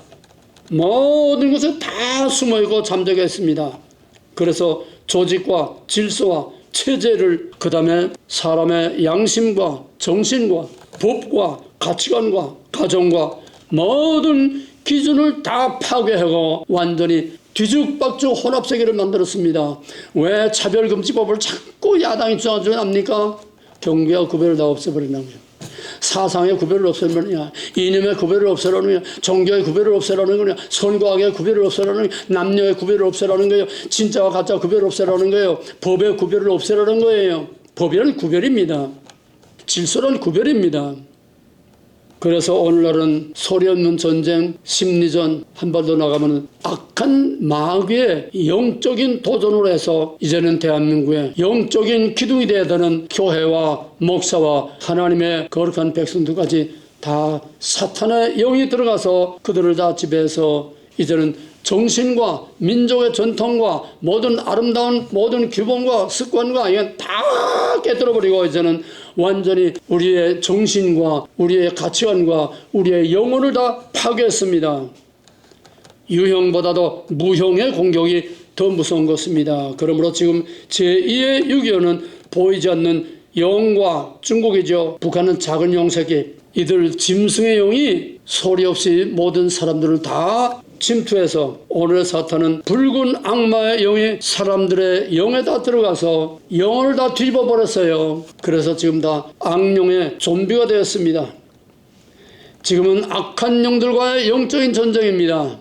모든 곳에 다 숨어있고 잠적해 있습니다. 그래서 조직과 질서와 체제를, 그 다음에 사람의 양심과 정신과 법과 가치관과 가정과 모든 기준을 다 파괴하고 완전히 뒤죽박죽 혼합세계를 만들었습니다. 왜 차별금지법을 자꾸 야당이 주장합니까? 경계와 구별을 다 없애버린다는 거죠. 사상의 구별을 없애려느냐, 이념의 구별을 없애려느냐, 종교의 구별을 없애려는 거냐, 선과악의 구별을 없애려는 거냐, 남녀의 구별을 없애려는 거예요. 진짜와 가짜 구별을 없애려는 거예요. 법의 구별을 없애려는 거예요. 법이란 구별입니다. 질서란 구별입니다. 그래서 오늘날은 소리 없는 전쟁, 심리전, 한 발 더 나가면 악한 마귀의 영적인 도전으로 해서 이제는 대한민국의 영적인 기둥이 되어야 되는 교회와 목사와 하나님의 거룩한 백성들까지 다 사탄의 영이 들어가서 그들을 다 지배해서 이제는 정신과 민족의 전통과 모든 아름다운 모든 규범과 습관과 이건 다 깨뜨려버리고 이제는 완전히 우리의 정신과 우리의 가치관과 우리의 영혼을 다 파괴했습니다. 유형보다도 무형의 공격이 더 무서운 것입니다. 그러므로 지금 제2의 6.25는 보이지 않는 영과 중국이죠. 북한은 작은 영새끼. 이들 짐승의 영이 소리 없이 모든 사람들을 다 침투해서 오늘 사탄은 붉은 악마의 영이 사람들의 영에다 들어가서 영혼을 다 뒤집어 버렸어요. 그래서 지금 다 악령의 좀비가 되었습니다. 지금은 악한 영들과의 영적인 전쟁입니다.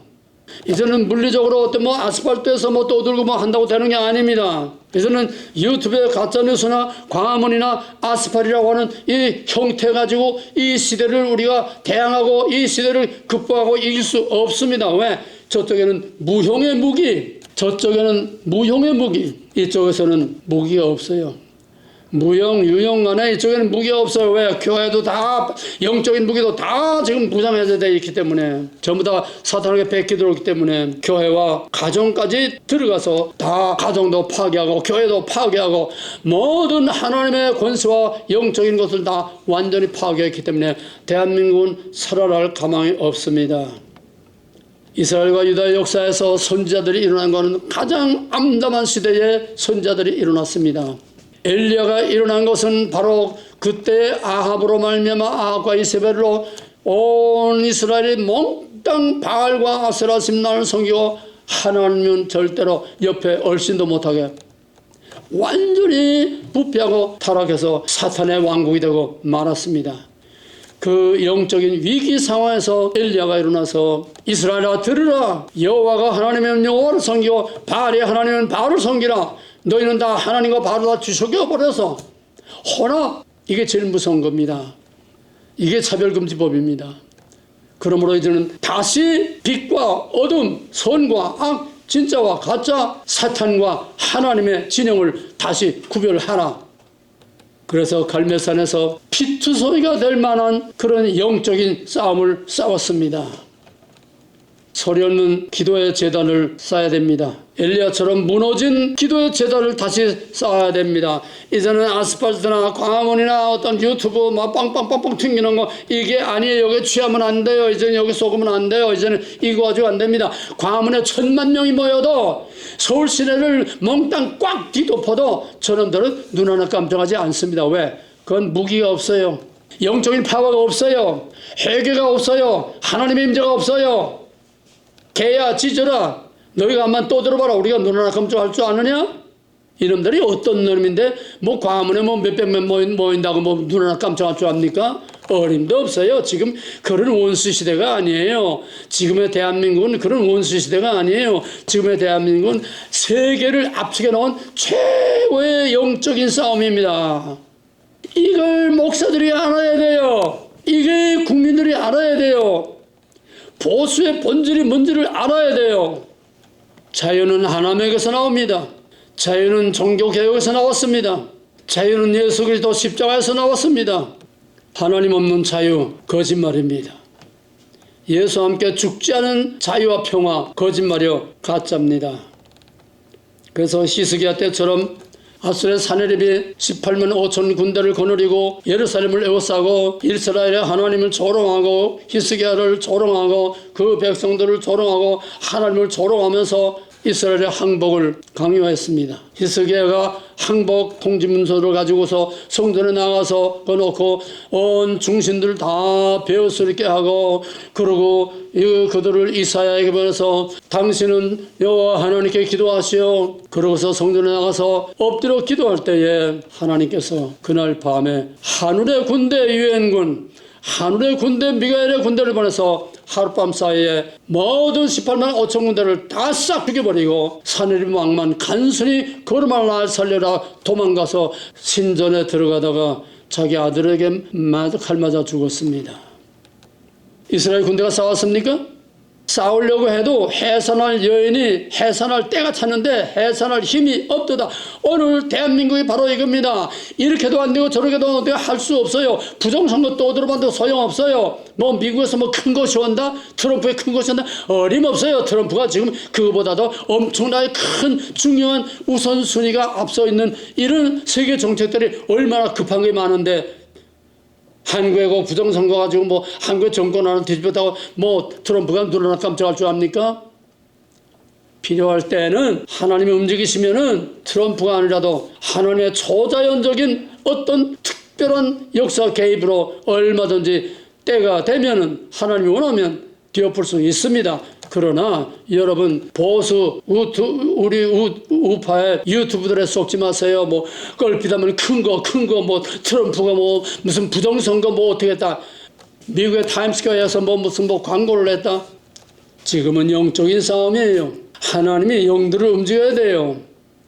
이제는 물리적으로 어떤 아스팔트에서 떠들고 한다고 되는 게 아닙니다. 이제는 유튜브의 가짜뉴스나 광화문이나 아스팔이라고 하는 이 형태 가지고 이 시대를 우리가 대항하고 이 시대를 극복하고 이길 수 없습니다. 왜? 저쪽에는 무형의 무기, 저쪽에는 무형의 무기, 이쪽에서는 무기가 없어요. 무형, 유형 간에 이쪽에는 무기가 없어요. 왜? 교회도 다 영적인 무기도 다 지금 무장해제 되어 있기 때문에 전부 다 사탄에게 뺏기 들어오기 때문에 교회와 가정까지 들어가서 다 가정도 파괴하고 교회도 파괴하고 모든 하나님의 권세와 영적인 것을 다 완전히 파괴했기 때문에 대한민국은 살아날 가망이 없습니다. 이스라엘과 유다의 역사에서 선지자들이 일어난 것은 가장 암담한 시대에 선지자들이 일어났습니다. 엘리야가 일어난 것은 바로 그때 아합으로 말미암아 아합과 이세벨로 온 이스라엘이 몽땅 바알과 아세라 심란을 섬기고 하나님은 절대로 옆에 얼씬도 못하게 완전히 부패하고 타락해서 사탄의 왕국이 되고 말았습니다. 그 영적인 위기 상황에서 엘리야가 일어나서 이스라엘아 들으라, 여호와가 하나님은 여호와를 섬기고 바알이 하나님은 바알을 섬기라. 너희는 다 하나님과 바알을 다 뒤섞여버려서 혼합. 이게 제일 무서운 겁니다. 이게 차별금지법입니다. 그러므로 이제는 다시 빛과 어둠, 선과 악, 진짜와 가짜, 사탄과 하나님의 진영을 다시 구별하라. 그래서 갈멜산에서 피투소리가 될 만한 그런 영적인 싸움을 싸웠습니다. 소리 없는 기도의 제단을 쌓아야 됩니다. 엘리야처럼 무너진 기도의 제단을 다시 쌓아야 됩니다. 이제는 아스팔트나 광화문이나 어떤 유튜브 막 빵빵빵빵 튕기는 거 이게 아니에요. 여기 취하면 안 돼요. 이제는 여기 속으면 안 돼요. 이제는 이거 가지고 안 됩니다. 광화문에 1000만 명이 모여도 서울 시내를 몽땅 꽉 뒤덮어도 저놈들은 눈 하나 깜짝하지 않습니다. 왜? 그건 무기가 없어요. 영적인 파워가 없어요. 회개가 없어요. 하나님의 임재가 없어요. 개야 짖어라. 너희가 한번 또 들어봐라. 우리가 눈 하나 깜짝할 줄 아느냐? 이놈들이 어떤 놈인데 뭐 광화문에 뭐 몇백 명 모인다고 뭐 눈 하나 깜짝할 줄 압니까? 어림도 없어요. 지금 그런 원수 시대가 아니에요. 지금의 대한민국은 그런 원수 시대가 아니에요. 지금의 대한민국은 세계를 압축해 놓은 최고의 영적인 싸움입니다. 이걸 목사들이 알아야 돼요. 이게 국민들이 알아야 돼요. 보수의 본질이 뭔지를 알아야 돼요. 자유는 하나님에게서 나옵니다. 자유는 종교개혁에서 나왔습니다. 자유는 예수 그리스도 십자가에서 나왔습니다. 하나님 없는 자유, 거짓말입니다. 예수와 함께 죽지 않은 자유와 평화, 거짓말이요, 가짜입니다. 그래서 히스기야 때처럼 아수르의 사내립이 18만 5천 군대를 거느리고 예루살렘을 에워싸고 이스라엘의 하나님을 조롱하고 히스기야를 조롱하고 그 백성들을 조롱하고 하나님을 조롱하면서 이스라엘의 항복을 강요했습니다. 히스기야가 항복 통지문서를 가지고서 성전에 나가서 꺼놓고 온 중신들 다 배옷을 입게 하고 그러고 그들을 이사야에게 보내서 당신은 여호와 하나님께 기도하시오. 그러고서 성전에 나가서 엎드려 기도할 때에 하나님께서 그날 밤에 하늘의 군대 유엔군 하늘의 군대 미가엘의 군대를 보내서 하룻밤 사이에 모든 18만 5천 군대를 다 싹 죽여버리고 사내립 왕만 간순히 걸음을 날 살려라 도망가서 신전에 들어가다가 자기 아들에게 칼 맞아 죽었습니다. 이스라엘 군대가 싸웠습니까? 싸우려고 해도 해산할 여인이 해산할 때가 찼는데 해산할 힘이 없도다. 오늘 대한민국이 바로 이겁니다. 이렇게도 안 되고 저렇게도 할 수 없어요. 부정선거 또 들어봤는데 소용없어요. 뭐 미국에서 뭐 큰 것이 온다? 트럼프의 큰 것이 온다? 어림없어요. 트럼프가 지금 그거보다도 엄청나게 큰 중요한 우선순위가 앞서 있는 이런 세계 정책들이 얼마나 급한 게 많은데 한국에 그 부정선거 가지고 뭐 한국의 정권 하나 뒤집었다고 뭐 트럼프가 눈 하나 깜짝할 줄 압니까? 필요할 때는 하나님이 움직이시면은 트럼프가 아니라도 하나님의 초자연적인 어떤 특별한 역사 개입으로 얼마든지 때가 되면은 하나님이 원하면 뒤엎을 수 있습니다. 그러나 여러분 보수 우리 우파의 유튜브들에 속지 마세요. 뭐 껄핏하면 큰 거 뭐 트럼프가 뭐 무슨 부정선거 뭐 어떻게 했다. 미국의 타임스퀘어에서 뭐 무슨 뭐 광고를 했다. 지금은 영적인 싸움이에요. 하나님이 영들을 움직여야 돼요.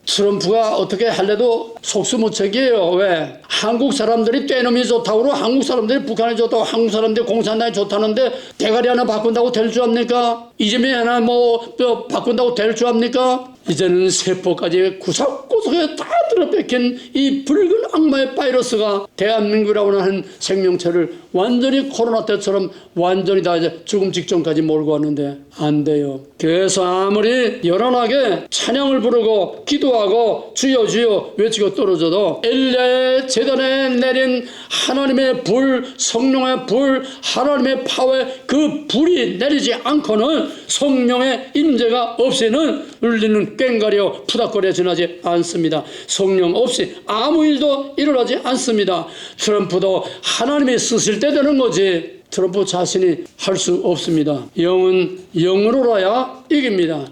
트럼프가 어떻게 할래도 속수무책이에요. 왜? 한국 사람들이 떼놈이 좋다고 한국 사람들이 북한이 좋다고 한국 사람들이 공산당이 좋다는데 대가리 하나 바꾼다고 될 줄 압니까? 이재명이 하나 뭐 바꾼다고 될 줄 압니까? 이제는 세포까지 구석구석에 다 들어박힌 이 붉은 악마의 바이러스가 대한민국이라고 하는 생명체를 완전히 코로나 때처럼 완전히 다 이제 죽음 직전까지 몰고 왔는데 안 돼요. 그래서 아무리 요란하게 찬양을 부르고 기도하고 주여 주여 외치고 떨어져도 엘리야의 제단에 내린 하나님의 불, 성령의 불, 하나님의 파워의 그 불이 내리지 않고는 성령의 임재가 없이는 울리는 꽹과리요 푸닥거려 지나지 않습니다. 성령 없이 아무 일도 일어나지 않습니다. 트럼프도 하나님이 쓰실 때 되는 거지 트럼프 자신이 할 수 없습니다. 영은 영으로라야 이깁니다.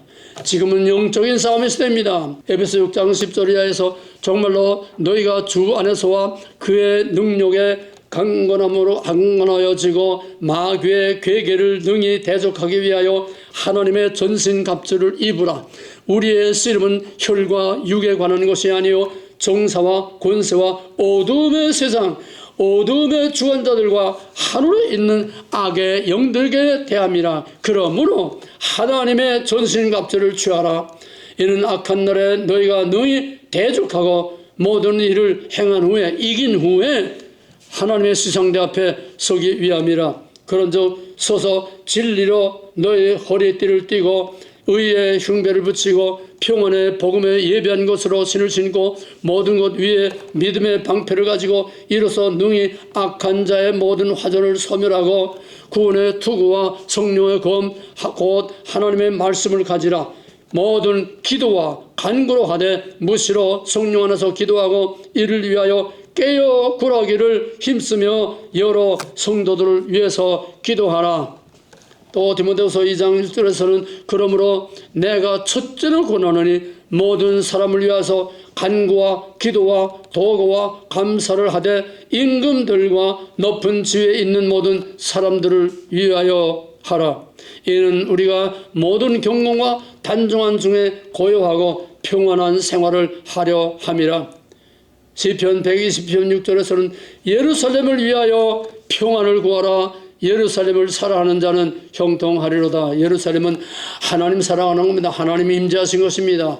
지금은 영적인 싸움의 시대입니다. 에베소 6장 10절 이하에서 정말로 너희가 주 안에서와 그의 능력에 강건하여지고 마귀의 괴계를 능히 대적하기 위하여 하나님의 전신갑주를 입으라. 우리의 씨름은 혈과 육에 관한 것이 아니요 정사와 권세와 어두움의 세상, 어두움의 주관자들과 하늘에 있는 악의 영들에게 대함이라. 그러므로 하나님의 전신갑주를 취하라. 이는 악한 날에 너희가 능히 대적하고 모든 일을 행한 후에 이긴 후에 하나님의 시상대 앞에 서기 위함이라. 그런즉 서서 진리로 너희 허리띠를 띠고 의의 흉배를 붙이고 평안의 복음에 예비한 것으로 신을 신고 모든 것 위에 믿음의 방패를 가지고 이로써 능히 악한 자의 모든 화전을 소멸하고 구원의 투구와 성령의 검 곧 하나님의 말씀을 가지라. 모든 기도와 간구로 하되 무시로 성령 안에서 기도하고 이를 위하여 깨어 구하기를 힘쓰며 여러 성도들을 위해서 기도하라. 또 디모데후서 2장 1절에서는 그러므로 내가 첫째로 권하노니 모든 사람을 위하여 간구와 기도와 도구와 감사를 하되 임금들과 높은 지위에 있는 모든 사람들을 위하여 하라. 이는 우리가 모든 경건과 단정한 중에 고요하고 평안한 생활을 하려 함이라. 시편 120편 6절에서는 예루살렘을 위하여 평안을 구하라. 예루살렘을 사랑하는 자는 형통하리로다. 예루살렘은 하나님 사랑하는 겁니다. 하나님이 임재하신 것입니다.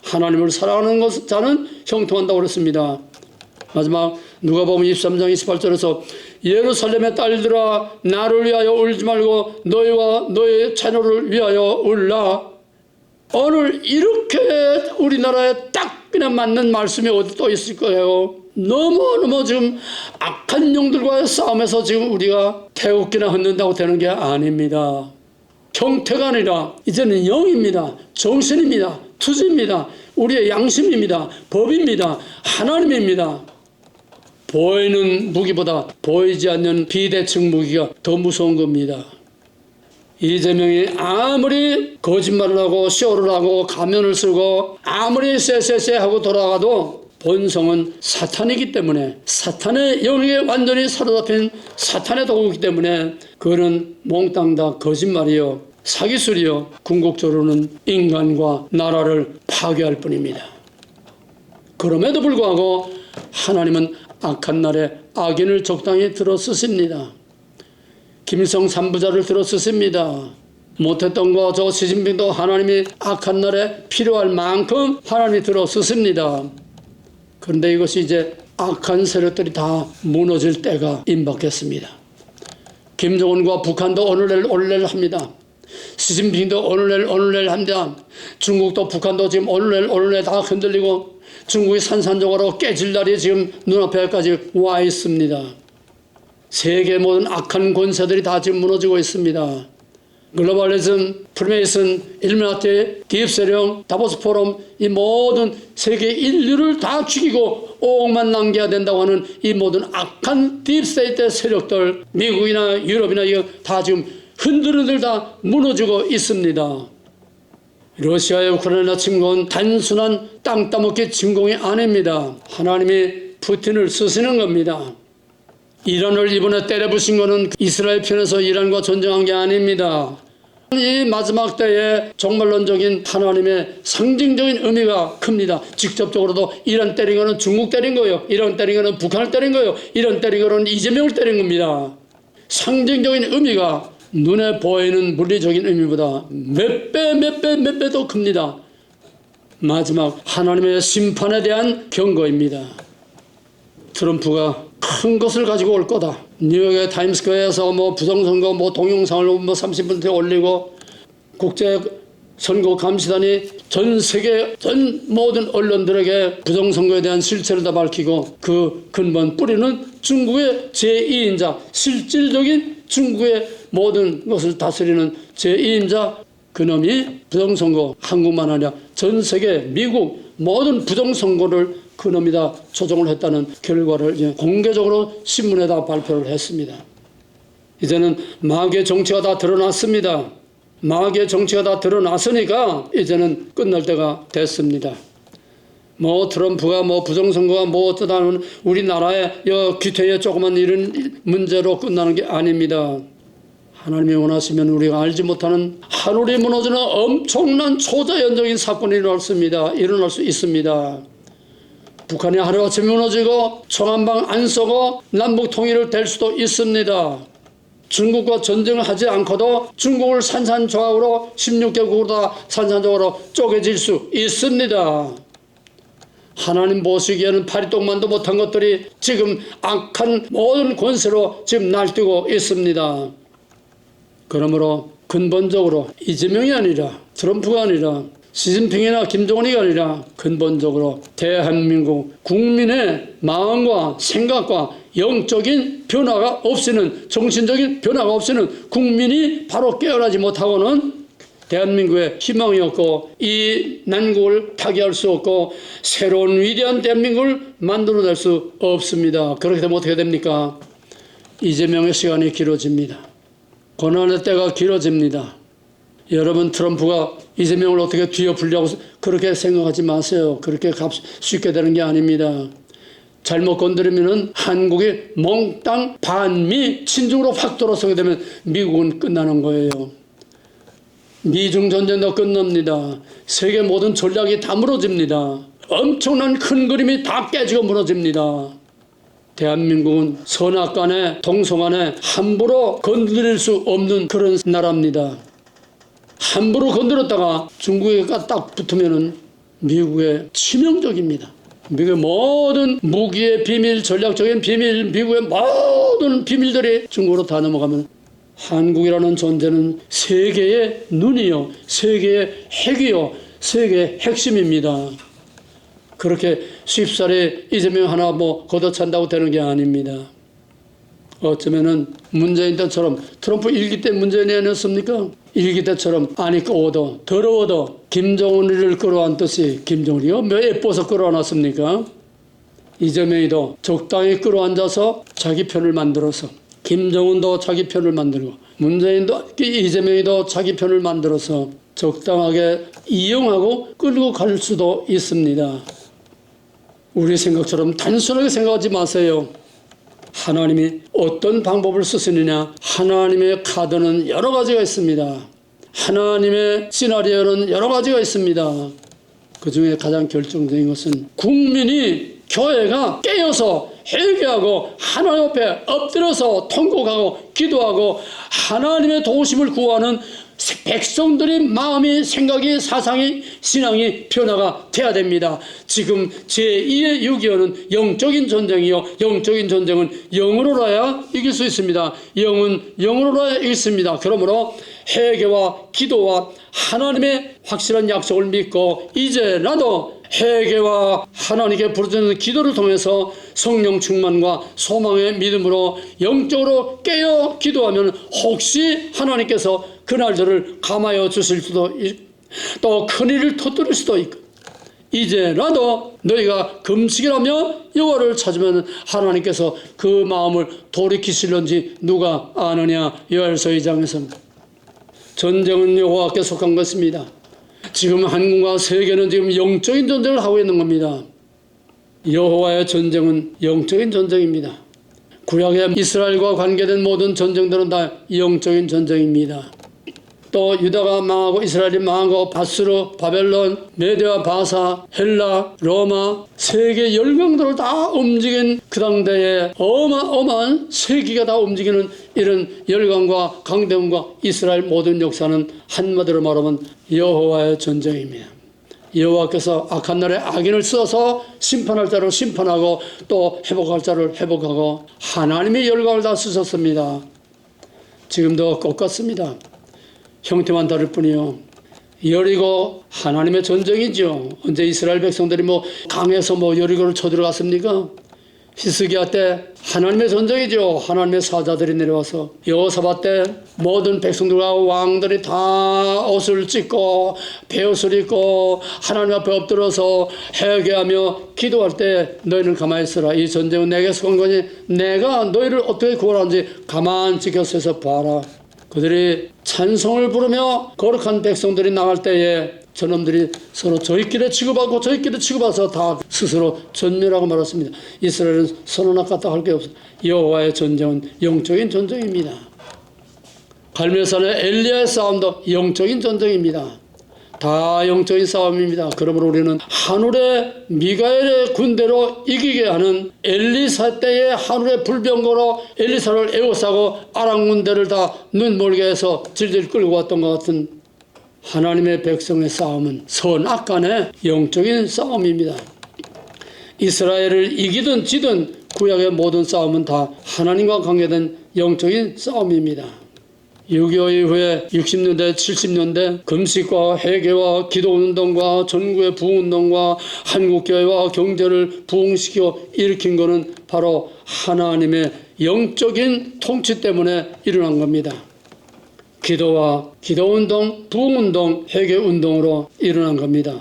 하나님을 사랑하는 자는 형통한다고 그랬습니다. 마지막 누가복음 23장 28절에서 예루살렘의 딸들아 나를 위하여 울지 말고 너희와 너희 자녀를 위하여 울라. 오늘 이렇게 우리나라에 딱 그냥 맞는 말씀이 어디 또 있을 거예요. 너무너무 지금 악한 영들과의 싸움에서 지금 우리가 태극기나 흔든다고 되는 게 아닙니다. 형태가 아니라 이제는 영입니다. 정신입니다. 투지입니다. 우리의 양심입니다. 법입니다. 하나님입니다. 보이는 무기보다 보이지 않는 비대칭 무기가 더 무서운 겁니다. 이재명이 아무리 거짓말을 하고 쇼를 하고 가면을 쓰고 아무리 쎄쎄쎄 하고 돌아가도 본성은 사탄이기 때문에 사탄의 영역에 완전히 사로잡힌 사탄의 도구이기 때문에 그는 몽땅 다 거짓말이요 사기술이요 궁극적으로는 인간과 나라를 파괴할 뿐입니다. 그럼에도 불구하고 하나님은 악한 날에 악인을 적당히 들어 쓰십니다. 김일성 3부자를 들어 쓰십니다. 못했던 거 저 시진핑도 하나님이 악한 날에 필요할 만큼 하나님이 들어 쓰십니다. 그런데 이것이 이제 악한 세력들이 다 무너질 때가 임박했습니다. 김정은과 북한도 오늘 내일 합니다. 시진핑도 오늘 내일 합니다. 중국도 북한도 지금 오늘 내일 다 흔들리고 중국이 산산조각으로 깨질 날이 지금 눈앞에까지 와 있습니다. 세계 모든 악한 권세들이 다 지금 무너지고 있습니다. 글로벌리즘, 프리메이슨, 일루미나티, 딥세령, 다보스 포럼 이 모든 세계 인류를 다 죽이고 오억만 남겨야 된다고 하는 이 모든 악한 딥스테이트 세력들 미국이나 유럽이나 이거 다 지금 흔들흔들 다 무너지고 있습니다. 러시아의 우크라이나 침공은 단순한 땅 따먹기 침공이 아닙니다. 하나님이 푸틴을 쓰시는 겁니다. 이란을 이번에 때려부신 것은 이스라엘 편에서 이란과 전쟁한 게 아닙니다. 이 마지막 때에 종말론적인 하나님의 상징적인 의미가 큽니다. 직접적으로도 이란 때린 거는 중국 때린 거예요. 이란 때린 거는 북한을 때린 거예요. 이란 때린 거는 이재명을 때린 겁니다. 상징적인 의미가 눈에 보이는 물리적인 의미보다 몇 배 더 큽니다. 마지막 하나님의 심판에 대한 경고입니다. 트럼프가 큰 것을 가지고 올 거다. 뉴욕의 타임스퀘어에서 부정선거 동영상을 30분 올리고 국제 선거 감시단이 전 세계 전 모든 언론들에게 부정선거에 대한 실체를 다 밝히고 그 근본 뿌리는 중국의 제2인자 실질적인 중국의 모든 것을 다스리는 제2인자 그놈이 부정선거 한국만 아니라 전 세계 미국 모든 부정선거를 그놈이 다 조종을 했다는 결과를 이제 공개적으로 신문에다 발표를 했습니다. 이제는 마귀의 정체가 다 드러났습니다. 마귀의 정치가 다 드러났으니까 이제는 끝날 때가 됐습니다. 뭐 트럼프가 뭐 부정선거가 뭐 어쩌다는 우리나라의 귀태의 조그만 이런 문제로 끝나는 게 아닙니다. 하나님이 원하시면 우리가 알지 못하는 하늘이 무너지는 엄청난 초자연적인 사건이 일어날 수 있습니다. 북한이 하루아침에 무너지고 총 한 방 안 쏘고 남북 통일을 될 수도 있습니다. 중국과 전쟁을 하지 않고도 중국을 산산조각으로 16개국으로 다 산산조각으로 쪼개질 수 있습니다. 하나님 보시기에는 파리똥만도 못한 것들이 지금 악한 모든 권세로 지금 날뛰고 있습니다. 그러므로 근본적으로 이재명이 아니라 트럼프가 아니라 시진핑이나 김정은이가 아니라 근본적으로 대한민국 국민의 마음과 생각과 영적인 변화가 없이는, 정신적인 변화가 없이는 국민이 바로 깨어나지 못하고는 대한민국의 희망이 없고 이 난국을 타개할 수 없고 새로운 위대한 대한민국을 만들어낼 수 없습니다. 그렇게 되면 어떻게 됩니까? 이재명의 시간이 길어집니다. 고난의 때가 길어집니다. 여러분, 트럼프가 이재명을 어떻게 뒤엎으려고 그렇게 생각하지 마세요. 그렇게 쉽게 되는 게 아닙니다. 잘못 건드리면은 한국이 몽땅 반미 친중으로 확 돌아서게 되면 미국은 끝나는 거예요. 미중 전쟁도 끝납니다. 세계 모든 전략이 다 무너집니다. 엄청난 큰 그림이 다 깨지고 무너집니다. 대한민국은 선악간에 동성간에 함부로 건드릴 수 없는 그런 나라입니다. 함부로 건드렸다가 중국에 딱 붙으면은 미국의 치명적입니다. 미국의 모든 무기의 비밀, 전략적인 비밀, 미국의 모든 비밀들이 중국으로 다 넘어가면 한국이라는 존재는 세계의 눈이요, 세계의 핵이요, 세계의 핵심입니다. 그렇게 쉽사리 이재명 하나 뭐 걷어찬다고 되는 게 아닙니다. 어쩌면은 문재인 때처럼 트럼프 일기 때 문재인이 아니었습니까? 일기 때처럼 아니 꺼워도 더러워도 김정은이를 끌어안듯이 김정은이가 몇 예뻐서 끌어안았습니까? 이재명이도 적당히 끌어안아서 자기 편을 만들어서 김정은도 자기 편을 만들고 문재인도 이재명이도 자기 편을 만들어서 적당하게 이용하고 끌고 갈 수도 있습니다. 우리 생각처럼 단순하게 생각하지 마세요. 하나님이 어떤 방법을 쓰시느냐? 하나님의 카드는 여러 가지가 있습니다. 하나님의 시나리오는 여러 가지가 있습니다. 그 중에 가장 결정적인 것은 국민이, 교회가 깨어서 회개하고 하나님 앞에 엎드려서 통곡하고 기도하고 하나님의 도우심을 구하는 백성들의 마음이, 생각이, 사상이, 신앙이 변화가 돼야 됩니다. 지금 제2의 6.25는 영적인 전쟁이요, 영적인 전쟁은 영으로라야 이길 수 있습니다. 영은 영으로라야 이겼습니다. 그러므로 회개와 기도와 하나님의 확실한 약속을 믿고 이제라도 회개와 하나님께 부르짖는 기도를 통해서 성령 충만과 소망의 믿음으로 영적으로 깨어 기도하면 혹시 하나님께서 그날들을 감하여 주실 수도 있고 또 큰일을 터뜨릴 수도 있고 이제라도 너희가 금식이라며 여호와를 찾으면 하나님께서 그 마음을 돌이키실런지 누가 아느냐. 요엘서 2장에서 전쟁은 여호와께 속한 것입니다. 지금 한국과 세계는 지금 영적인 전쟁을 하고 있는 겁니다. 여호와의 전쟁은 영적인 전쟁입니다. 구약의 이스라엘과 관계된 모든 전쟁들은 다 영적인 전쟁입니다. 또 유다가 망하고 이스라엘이 망하고 바스르, 바벨론, 메디아, 바사, 헬라, 로마 세계 열강들을 다 움직인 그 당대에 어마어마한 세계가 다 움직이는 이런 열강과 강대국과 이스라엘 모든 역사는 한마디로 말하면 여호와의 전쟁입니다. 여호와께서 악한 날에 악인을 써서 심판할 자를 심판하고 또 회복할 자를 회복하고 하나님의 열강을 다 쓰셨습니다. 지금도 똑같습니다. 형태만 다를 뿐이요. 여리고 하나님의 전쟁이죠. 언제 이스라엘 백성들이 뭐 강에서 뭐 여리고를 쳐들어갔습니까? 히스기야 때 하나님의 전쟁이죠. 하나님의 사자들이 내려와서 여호사밧 때 모든 백성들과 왕들이 다 옷을 찢고 베옷을 입고 하나님 앞에 엎드려서 회개하며 기도할 때 너희는 가만히 있어라. 이 전쟁은 내게서 온 거니 내가 너희를 어떻게 구원하는지 가만히 지켜서서 봐라. 그들이 찬송을 부르며 거룩한 백성들이 나갈 때에 저놈들이 서로 저희끼리 취급하고 저희끼리 취급해서 다 스스로 전멸하고 말았습니다. 이스라엘은 선언학 같다 할 게 없어. 여호와의 전쟁은 영적인 전쟁입니다. 갈멜산의 엘리야의 싸움도 영적인 전쟁입니다. 다 영적인 싸움입니다. 그러므로 우리는 하늘의 미가엘의 군대로 이기게 하는 엘리사 때의 하늘의 불병거로 엘리사를 에워싸고 아람 군대를 다 눈멀게 해서 질질 끌고 왔던 것 같은 하나님의 백성의 싸움은 선악 간의 영적인 싸움입니다. 이스라엘을 이기든 지든 구약의 모든 싸움은 다 하나님과 관계된 영적인 싸움입니다. 6.25 이후에 60년대, 70년대 금식과 회개와 기도운동과 전국의 부흥운동과 한국교회와 경제를 부흥시켜 일으킨 것은 바로 하나님의 영적인 통치 때문에 일어난 겁니다. 기도와 기도운동, 부흥운동, 회개운동으로 일어난 겁니다.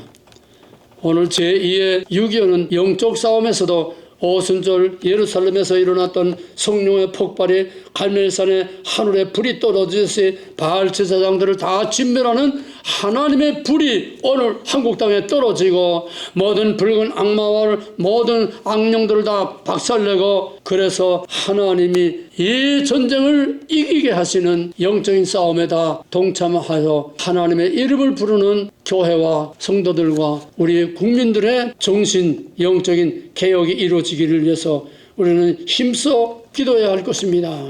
오늘 제2의 6.25는 영적 싸움에서도 오순절 예루살렘에서 일어났던 성령의 폭발이 갈멜산에 하늘에 불이 떨어지듯이 바알 제사장들을 다 진멸하는 하나님의 불이 오늘 한국 땅에 떨어지고 모든 붉은 악마와 모든 악령들을 다 박살내고 그래서 하나님이 이 전쟁을 이기게 하시는 영적인 싸움에 다 동참하여 하나님의 이름을 부르는 교회와 성도들과 우리 국민들의 정신 영적인 개혁이 이루어지기를 위해서 우리는 힘써 기도해야 할 것입니다.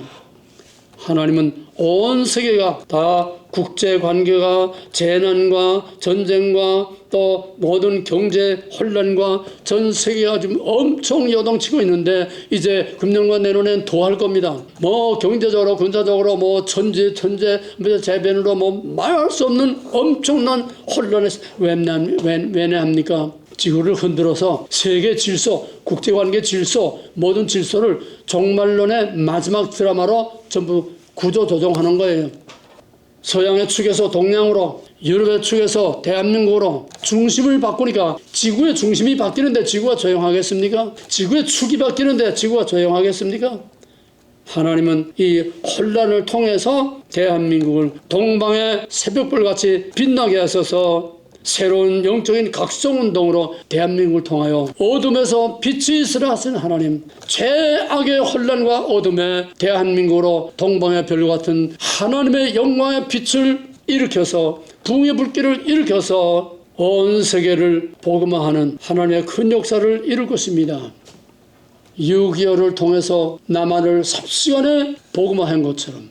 하나님은 온 세계가 다 국제관계가 재난과 전쟁과 또 모든 경제 혼란과 전 세계가 지금 엄청 요동치고 있는데 이제 금년과 내년엔 더 할 겁니다. 뭐 경제적으로 군사적으로 뭐 천재 재변으로 뭐 말할 수 없는 엄청난 혼란에 왜냐합니까? 지구를 흔들어서 세계 질서, 국제관계 질서, 모든 질서를 종말론의 마지막 드라마로 전부 구조조정하는 거예요. 서양의 축에서 동양으로, 유럽의 축에서 대한민국으로 중심을 바꾸니까 지구의 중심이 바뀌는데 지구가 조용하겠습니까? 지구의 축이 바뀌는데 지구가 조용하겠습니까? 하나님은 이 혼란을 통해서 대한민국을 동방의 새벽불같이 빛나게 하셔서 새로운 영적인 각성운동으로 대한민국을 통하여 어둠에서 빛이 있으라 하신 하나님, 최악의 혼란과 어둠에 대한민국으로 동방의 별과 같은 하나님의 영광의 빛을 일으켜서 부흥의 불길을 일으켜서 온 세계를 복음화하는 하나님의 큰 역사를 이룰 것입니다. 6.25를 통해서 남한을 삽시간에 복음화한 것처럼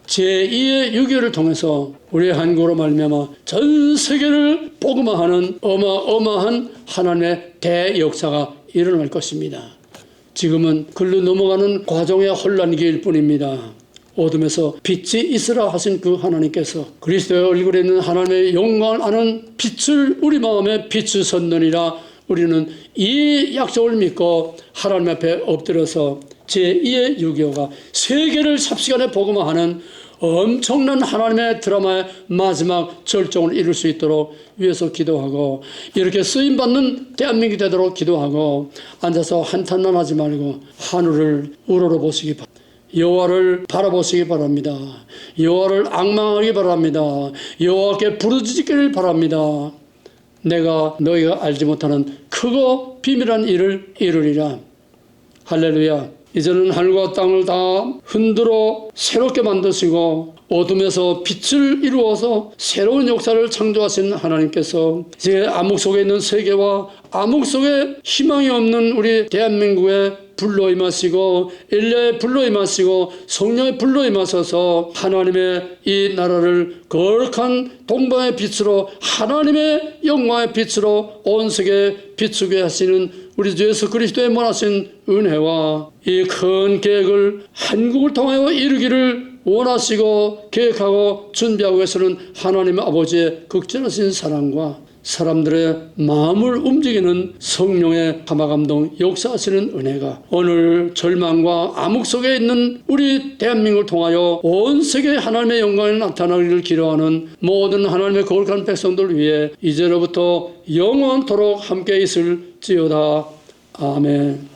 제2의 6.25를 통해서 우리 한국으로 말미암아 전 세계를 복음화하는 어마어마한 하나님의 대역사가 일어날 것입니다. 지금은 글로 넘어가는 과정의 혼란기일 뿐입니다. 어둠에서 빛이 있으라 하신 그 하나님께서 그리스도의 얼굴에 있는 하나님의 영광을 아는 빛을 우리 마음에 비추셨느니라. 우리는 이 약속을 믿고 하나님 앞에 엎드려서 제2의 6.25가 세계를 삽시간에 복음화하는 엄청난 하나님의 드라마의 마지막 절정을 이룰 수 있도록 위해서 기도하고 이렇게 쓰임받는 대한민국이 되도록 기도하고 앉아서 한탄만 하지 말고 하늘을 우러러보시기 바랍니다. 여호와를 바라보시기 바랍니다. 여호와를 앙망하기 바랍니다. 여호와께 부르짖기를 바랍니다. 내가 너희가 알지 못하는 크고 비밀한 일을 이루리라. 할렐루야. 이제는 하늘과 땅을 다 흔들어 새롭게 만드시고 어둠에서 빛을 이루어서 새로운 역사를 창조하신 하나님께서 이제 암흑 속에 있는 세계와 암흑 속에 희망이 없는 우리 대한민국에 불러 임하시고 엘리야의 불러 임하시고 성령의 불러 임하셔서 하나님의 이 나라를 거룩한 동방의 빛으로 하나님의 영광의 빛으로 온 세계에 비추게 하시는 우리 주 예수 그리스도의 원하신 은혜와 이 큰 계획을 한국을 통하여 이루기를 원하시고 계획하고 준비하고 계시는 하나님 아버지의 극진하신 사랑과 사람들의 마음을 움직이는 성령의 감화감동 역사하시는 은혜가 오늘 절망과 암흑 속에 있는 우리 대한민국을 통하여 온 세계에 하나님의 영광이 나타나기를 기도하는 모든 하나님의 거룩한 백성들 위해 이제로부터 영원토록 함께 있을지어다. 아멘.